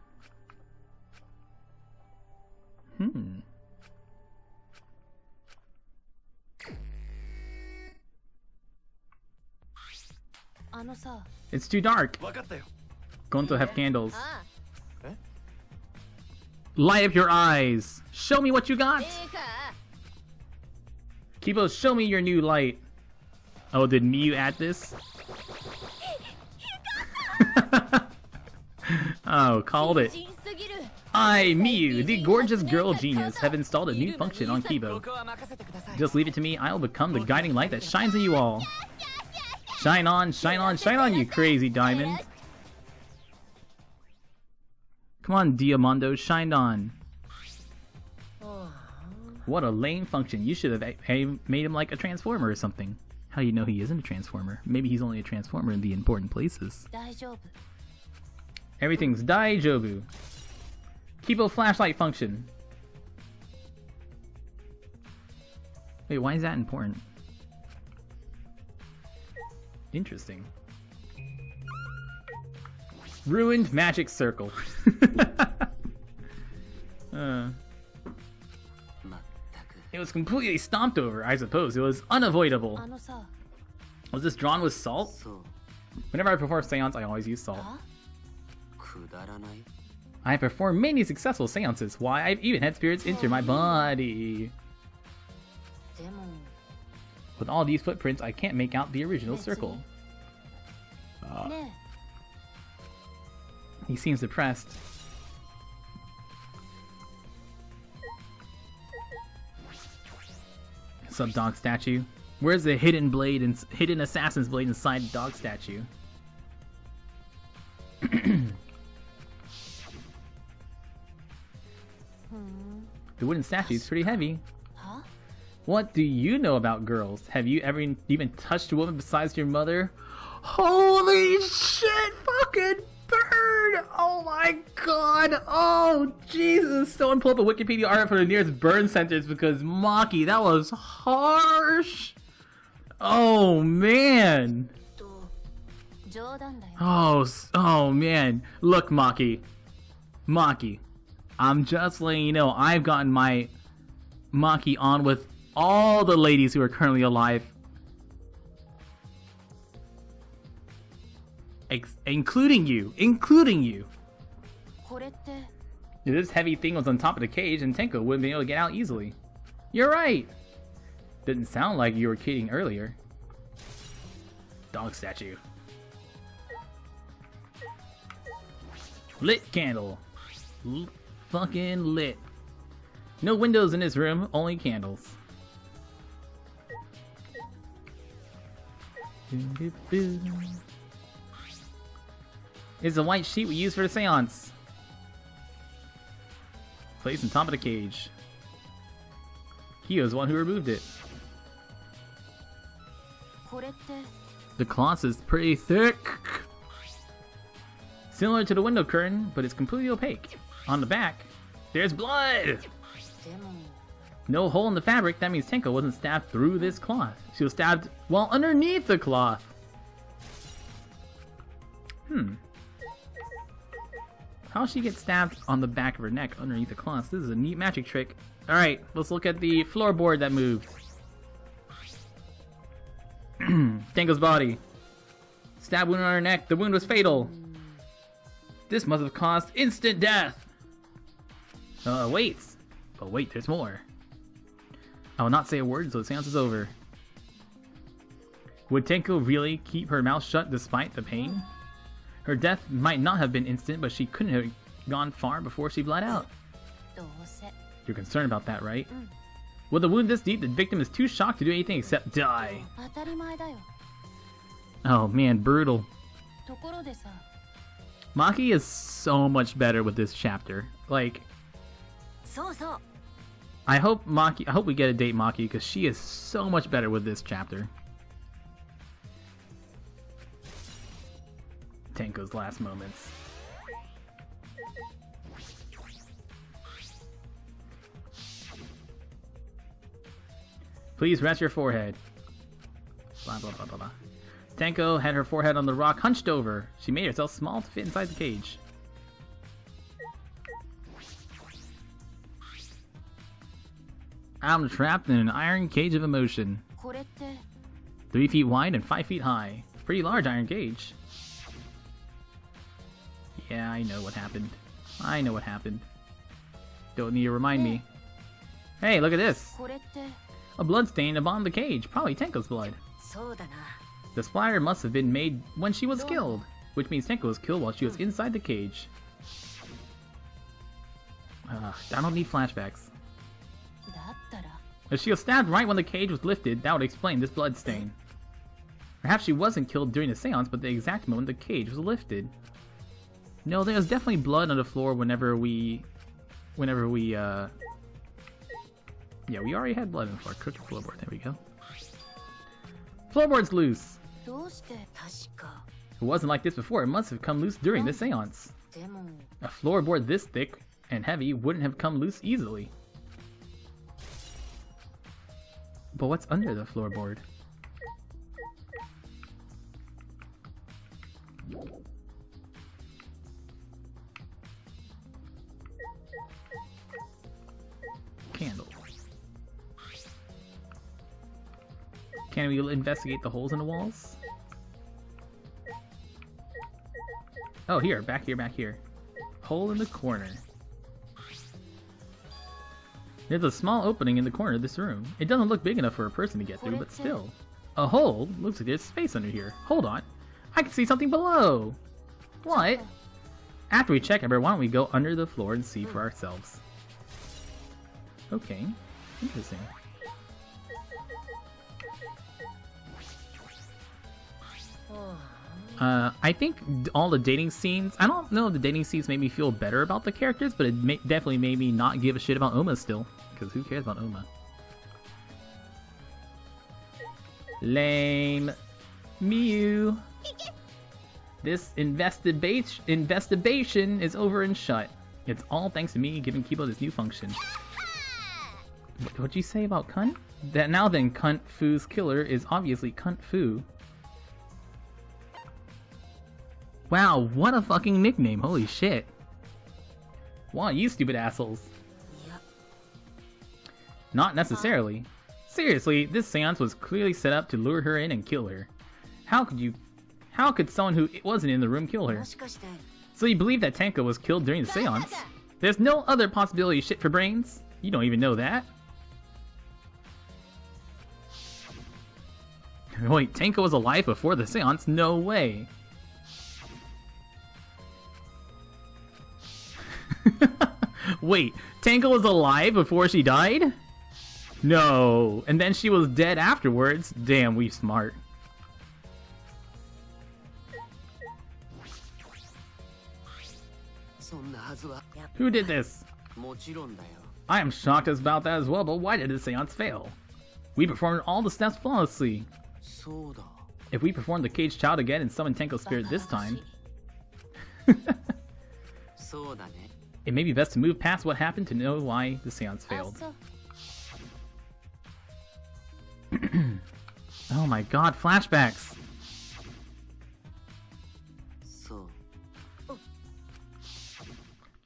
It's too dark. Gonto have candles. Light up your eyes. Show me what you got. Kibo, show me your new light. Oh, did Miyu add this? Oh, called it. I, Miyu, the gorgeous girl genius, have installed a new function on Kibo. Just leave it to me, I'll become the guiding light that shines on you all. Shine on, shine on, shine on, you crazy diamond. Come on, Diamondo, shine on. What a lame function. You should have made him like a transformer or something. How do you know he isn't a transformer? Maybe he's only a transformer in the important places. Everything's Daijobu. Kibo flashlight function. Wait, why is that important? Interesting. Ruined magic circle. It was completely stomped over, I suppose. It was unavoidable. Was this drawn with salt? Whenever I perform seance, I always use salt. I have performed many successful seances. Why, I've even had spirits enter my body. With all these footprints, I can't make out the original circle. He seems depressed. Sub dog statue. Where's the hidden blade and hidden assassin's blade inside the dog statue? The wooden statue is pretty heavy. What do you know about girls? Have you ever even touched a woman besides your mother? Holy shit, fucking burn! Oh my god! Oh Jesus! Someone pull up a Wikipedia article for the nearest burn centers because Maki, that was harsh! Oh man! Oh man! Look, Maki. Maki. I'm just letting you know I've gotten my Maki on with all the ladies who are currently alive. Including you. If this heavy thing was on top of the cage, and Tenko wouldn't be able to get out easily. You're right. Didn't sound like you were kidding earlier. Dog statue. Lit candle. Fucking lit. No windows in this room, only candles. It's a white sheet we use for the seance. Placed on top of the cage. Kyo's the one who removed it. The cloth is pretty thick. Similar to the window curtain, but it's completely opaque. On the back, there's blood! No hole in the fabric, that means Tenko wasn't stabbed through this cloth. She was stabbed, well, underneath the cloth. How'd she get stabbed on the back of her neck underneath the cloth? This is a neat magic trick. Alright, let's look at the floorboard that moved. Tenko's body. Stab wound on her neck. The wound was fatal. This must have caused instant death. Wait. Oh wait, there's more. I will not say a word until the seance is over. Would Tenko really keep her mouth shut despite the pain? Her death might not have been instant, but she couldn't have gone far before she bled out. You're concerned about that, right? With a wound this deep, the victim is too shocked to do anything except die. Oh man, brutal. Maki is so much better with this chapter. Like, I hope we get a date Maki, because she is so much better with this chapter. Tenko's last moments. Please rest your forehead. Blah blah blah blah blah. Tenko had her forehead on the rock hunched over. She made herself small to fit inside the cage. I'm trapped in an iron cage of emotion. 3 feet wide and 5 feet high. Pretty large iron cage. Yeah, I know what happened. I know what happened. Don't need to remind me. Hey, look at this! A blood stain upon the cage. Probably Tenko's blood. The splatter must have been made when she was killed, which means Tenko was killed while she was inside the cage. I don't need flashbacks. If she was stabbed right when the cage was lifted, that would explain this blood stain. Perhaps she wasn't killed during the seance, but the exact moment the cage was lifted. No, there was definitely blood on the floor whenever we yeah, we already had blood on the floor. Crooked floorboard, there we go. Floorboard's loose. It wasn't like this before, it must have come loose during the seance. A floorboard this thick and heavy wouldn't have come loose easily. But what's under the floorboard? Candle. Can we investigate the holes in the walls? Oh, here, back here, back here. Hole in the corner. There's a small opening in the corner of this room. It doesn't look big enough for a person to get through, but still. A hole? Looks like there's space under here. Hold on. I can see something below! What? After we check everywhere, why don't we go under the floor and see for ourselves? Okay. Interesting. I think all the dating scenes, I don't know if the dating scenes made me feel better about the characters, but it definitely made me not give a shit about Oma still. Because who cares about Oma? Lame. Mew. This investigation is over and shut. It's all thanks to me giving Kibo this new function. What'd you say about Cunt? That now then, Cunt Fu's killer is obviously Cunt Fu. Wow, what a fucking nickname, holy shit. Wow, you stupid assholes. Yep. Not necessarily. Seriously, this seance was clearly set up to lure her in and kill her. How could someone who wasn't in the room kill her? So you believe that Tenko was killed during the seance? There's no other possibility, shit for brains. You don't even know that. Wait, Tenko was alive before the seance? No way. Wait, Tenko was alive before she died? No, and then she was dead afterwards? Damn, we smart. Who did this? I am shocked about that as well, but why did the seance fail? We performed all the steps flawlessly. If we perform the caged child again and summon Tenko's spirit this time... It may be best to move past what happened to know why the seance failed. Oh my god, flashbacks!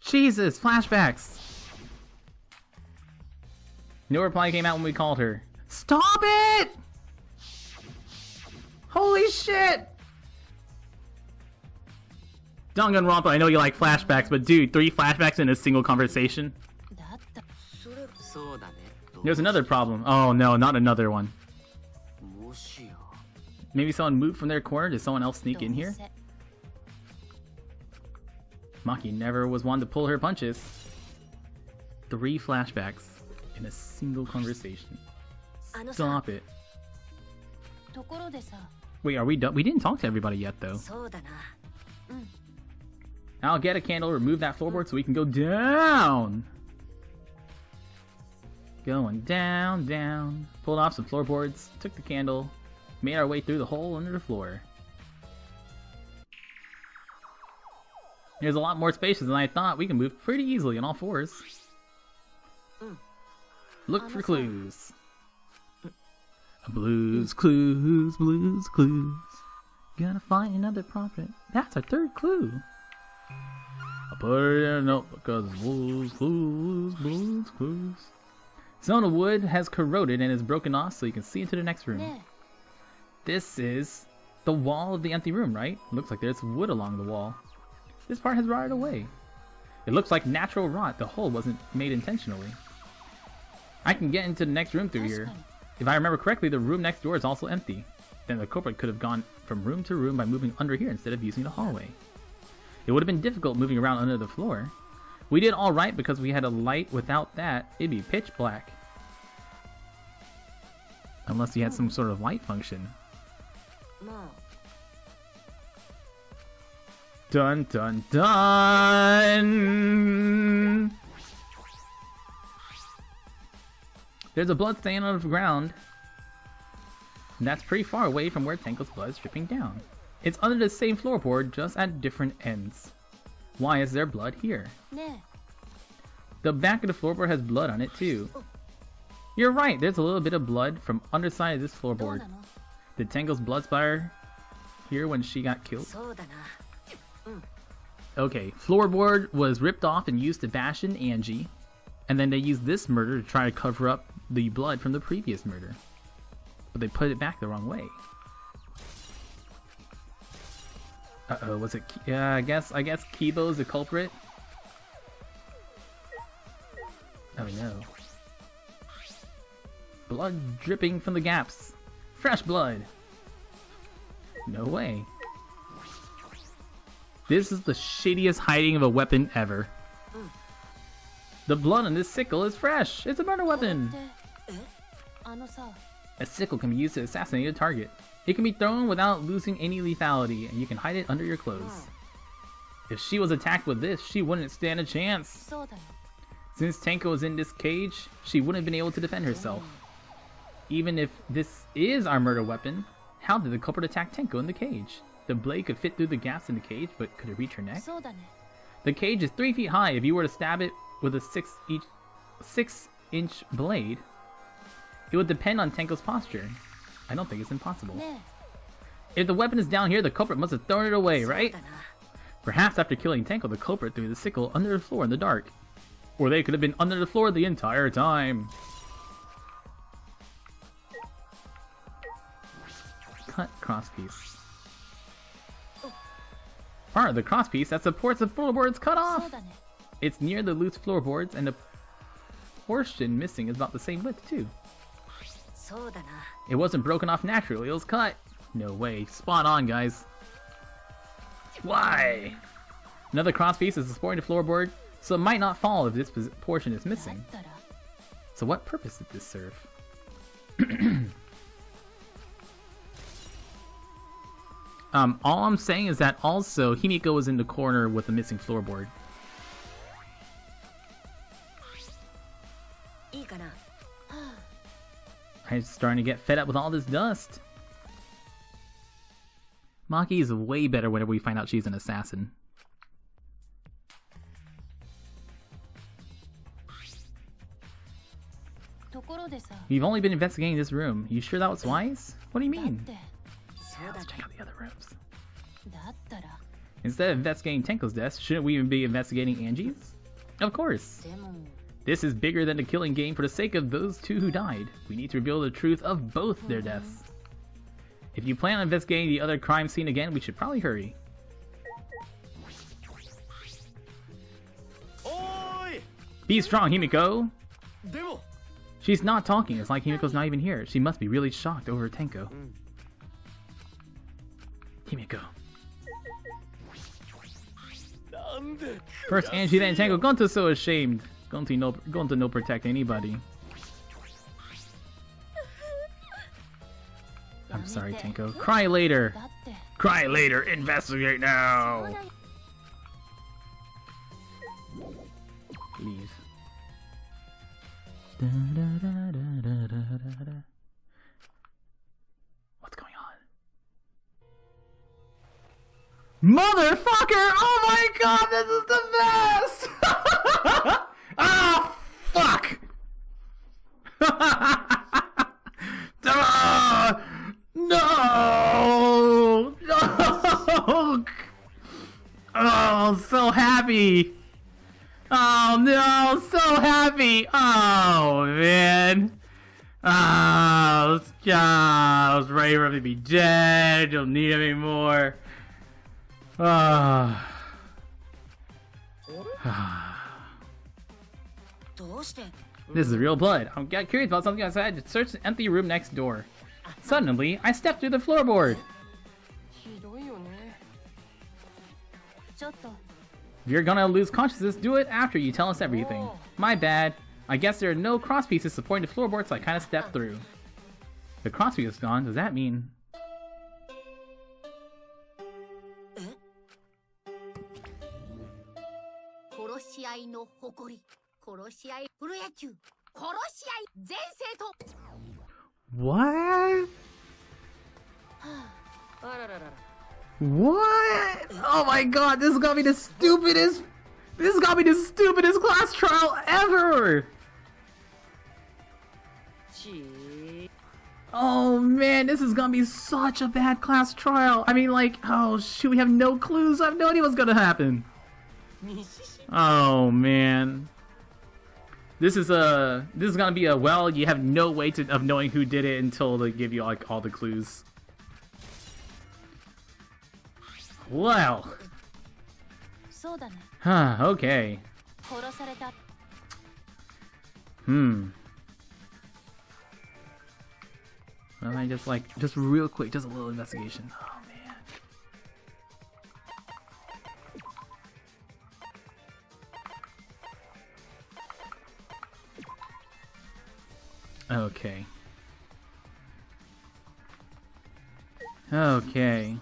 Jesus, flashbacks! No reply came out when we called her. Stop it! Holy shit! Danganronpa, I know you like flashbacks, but dude, 3 flashbacks in a single conversation? そうだね。 There's another problem. Oh no, not another one. もしや。 Maybe someone moved from their corner? Did someone else sneak in here? Maki never was one to pull her punches. 3 flashbacks in a single conversation. Stop it. Wait, are we done? We didn't talk to everybody yet, though. I'll get a candle, remove that floorboard so we can go down. Going down, down. Pulled off some floorboards, took the candle, made our way through the hole under the floor. There's a lot more spaces than I thought. We can move pretty easily on all 4s. Look for clues. Blues, clues, blues, clues. Gotta find another prophet. That's our 3rd clue. I put it in a notebook because blues, clues, blues, clues. Some of the wood has corroded and is broken off so you can see into the next room. This is the wall of the empty room, right? Looks like there's wood along the wall. This part has rotted away. It looks like natural rot. The hole wasn't made intentionally. I can get into the next room through here. If I remember correctly, the room next door is also empty. Then the culprit could have gone from room to room by moving under here instead of using the hallway. It would have been difficult moving around under the floor. We did alright because we had a light. Without that, it'd be pitch black. Unless you had some sort of light function. Dun dun dun! There's a blood stain on the ground. And that's pretty far away from where Tenko's blood is dripping down. It's under the same floorboard, just at different ends. Why is there blood here? The back of the floorboard has blood on it too. You're right, there's a little bit of blood from underside of this floorboard. Did Tenko's blood splatter here when she got killed? Okay, floorboard was ripped off and used to bash in Angie. And then they used this murder to try to cover up the blood from the previous murder. But they put it back the wrong way. Uh-oh, was it... Yeah, I guess Kibo's the culprit? Oh no. Blood dripping from the gaps. Fresh blood! No way. This is the shittiest hiding of a weapon ever. The blood on this sickle is fresh! It's a murder weapon! A sickle can be used to assassinate a target. It can be thrown without losing any lethality, and you can hide it under your clothes. If she was attacked with this, she wouldn't stand a chance. Since Tenko was in this cage, she wouldn't have been able to defend herself. Even if this is our murder weapon, how did the culprit attack Tenko in the cage? The blade could fit through the gaps in the cage, but could it reach her neck? The cage is 3 feet high. If you were to stab it with a 6-inch blade, it would depend on Tenko's posture. I don't think it's impossible. If the weapon is down here, the culprit must have thrown it away, right? Perhaps after killing Tenko, the culprit threw the sickle under the floor in the dark. Or they could have been under the floor the entire time. Cut crosspiece. Part of the crosspiece that supports the floorboards cut off! It's near the loose floorboards, and the portion missing is about the same width too. It wasn't broken off naturally, it was cut. No way. Spot on, guys. Why? Another crosspiece is supporting the floorboard, so it might not fall if this portion is missing. So what purpose did this serve? All I'm saying is that also Himiko was in the corner with the missing floorboard. I'm starting to get fed up with all this dust. Maki is way better whenever we find out she's an assassin. You've only been investigating this room. You sure that was wise? What do you mean? Yeah, let's check out the other rooms. Instead of investigating Tenko's death, shouldn't we even be investigating Angie's? Of course! This is bigger than the killing game for the sake of those two who died. We need to reveal the truth of both their deaths. If you plan on investigating the other crime scene again, we should probably hurry. Be strong, Himiko! She's not talking. It's like Himiko's not even here. She must be really shocked over Tenko. Himiko. First Angie, then Tenko. Gonto's so ashamed. Gonto no protect anybody. I'm sorry, Tenko. Cry later. Cry later. Investigate now. Leave. What's going on? Motherfucker! Oh my god, this is the best! Ah, fuck! No! No! Oh, so happy! Oh no, so happy! Oh man! I was ready for him to be dead. Don't need him anymore. This is real blood. I'm curious about something outside. Search the empty room next door. Suddenly, I stepped through the floorboard. If you're gonna lose consciousness, do it after you tell us everything. My bad. I guess there are no cross pieces supporting the floorboard, so I kinda stepped through. The cross piece is gone. Does that mean... What? What? Oh my god, this is gonna be the stupidest... This is gonna be the stupidest class trial ever! Oh man, this is gonna be such a bad class trial. I mean, like, oh shoot, we have no clues. I have no idea what's gonna happen. Oh man. This is gonna be a, well, you have no way of knowing who did it until they give you like all the clues. Well. Huh, okay. Well, I just real quick, just a little investigation. Oh man. Okay. Okay.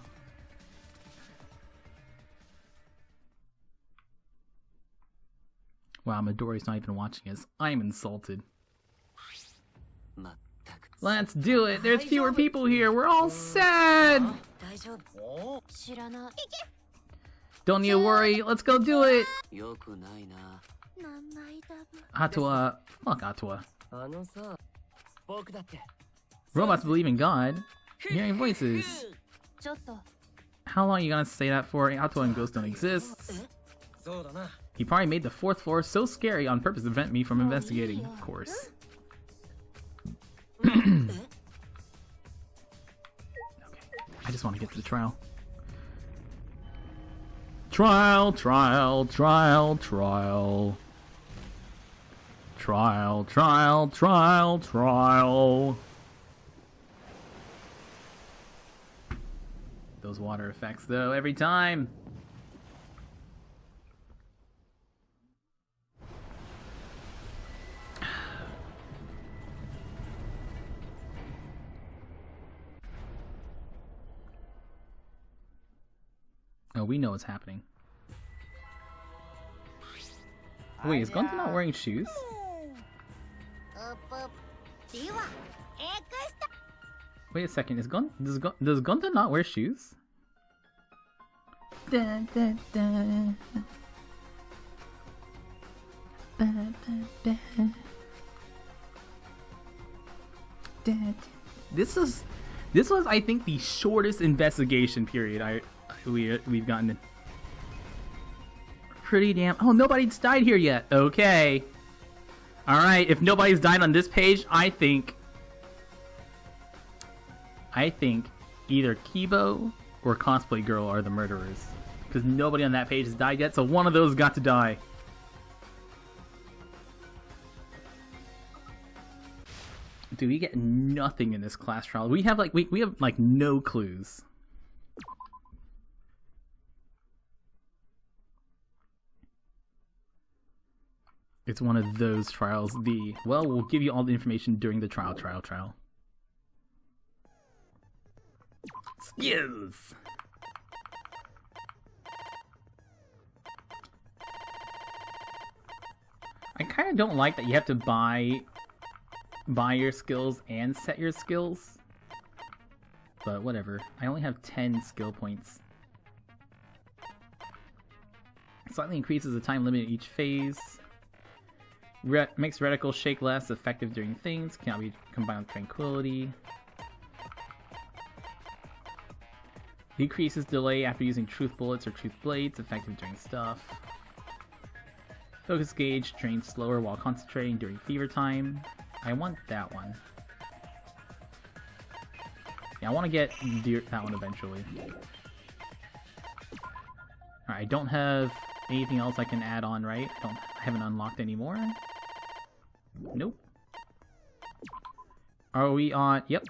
Wow, Midori's not even watching us. I'm insulted. Let's do it! There's fewer people here! We're all sad! Don't you worry, let's go do it! Atua. Fuck Atua. Robots believe in God. Hearing voices. How long are you gonna say that for? Atua and Ghost don't exist. He probably made the 4th floor so scary on purpose to prevent me from investigating, of course. Okay. I just want to get to the trial. Trial, trial, trial, trial. Trial, trial, trial, trial. Those water effects, though, every time. Oh, we know what's happening. Wait, is Gunter not wearing shoes? Wait a second, does Gunter not wear shoes? This was, I think, the shortest investigation period we've gotten. Pretty damn. Oh, nobody's died here yet. Okay. All right. If nobody's died on this page, I think Either Kibo or Cosplay Girl are the murderers. Because nobody on that page has died yet, so one of those got to die. Dude, we get nothing in this class trial. We have like we have like no clues. It's one of those trials. Well, we'll give you all the information during the trial. Skills! I kind of don't like that you have to buy your skills and set your skills. But whatever. I only have 10 skill points. Slightly increases the time limit each phase. Makes reticle shake less effective during things. Cannot be combined with tranquility. Decreases delay after using truth bullets or truth blades. Effective during stuff. Focus gauge drains slower while concentrating during fever time. I want that one. Yeah, I want to get that one eventually. Alright, I don't have anything else I can add on, right? I haven't unlocked any more. Nope. Are we on? Yep.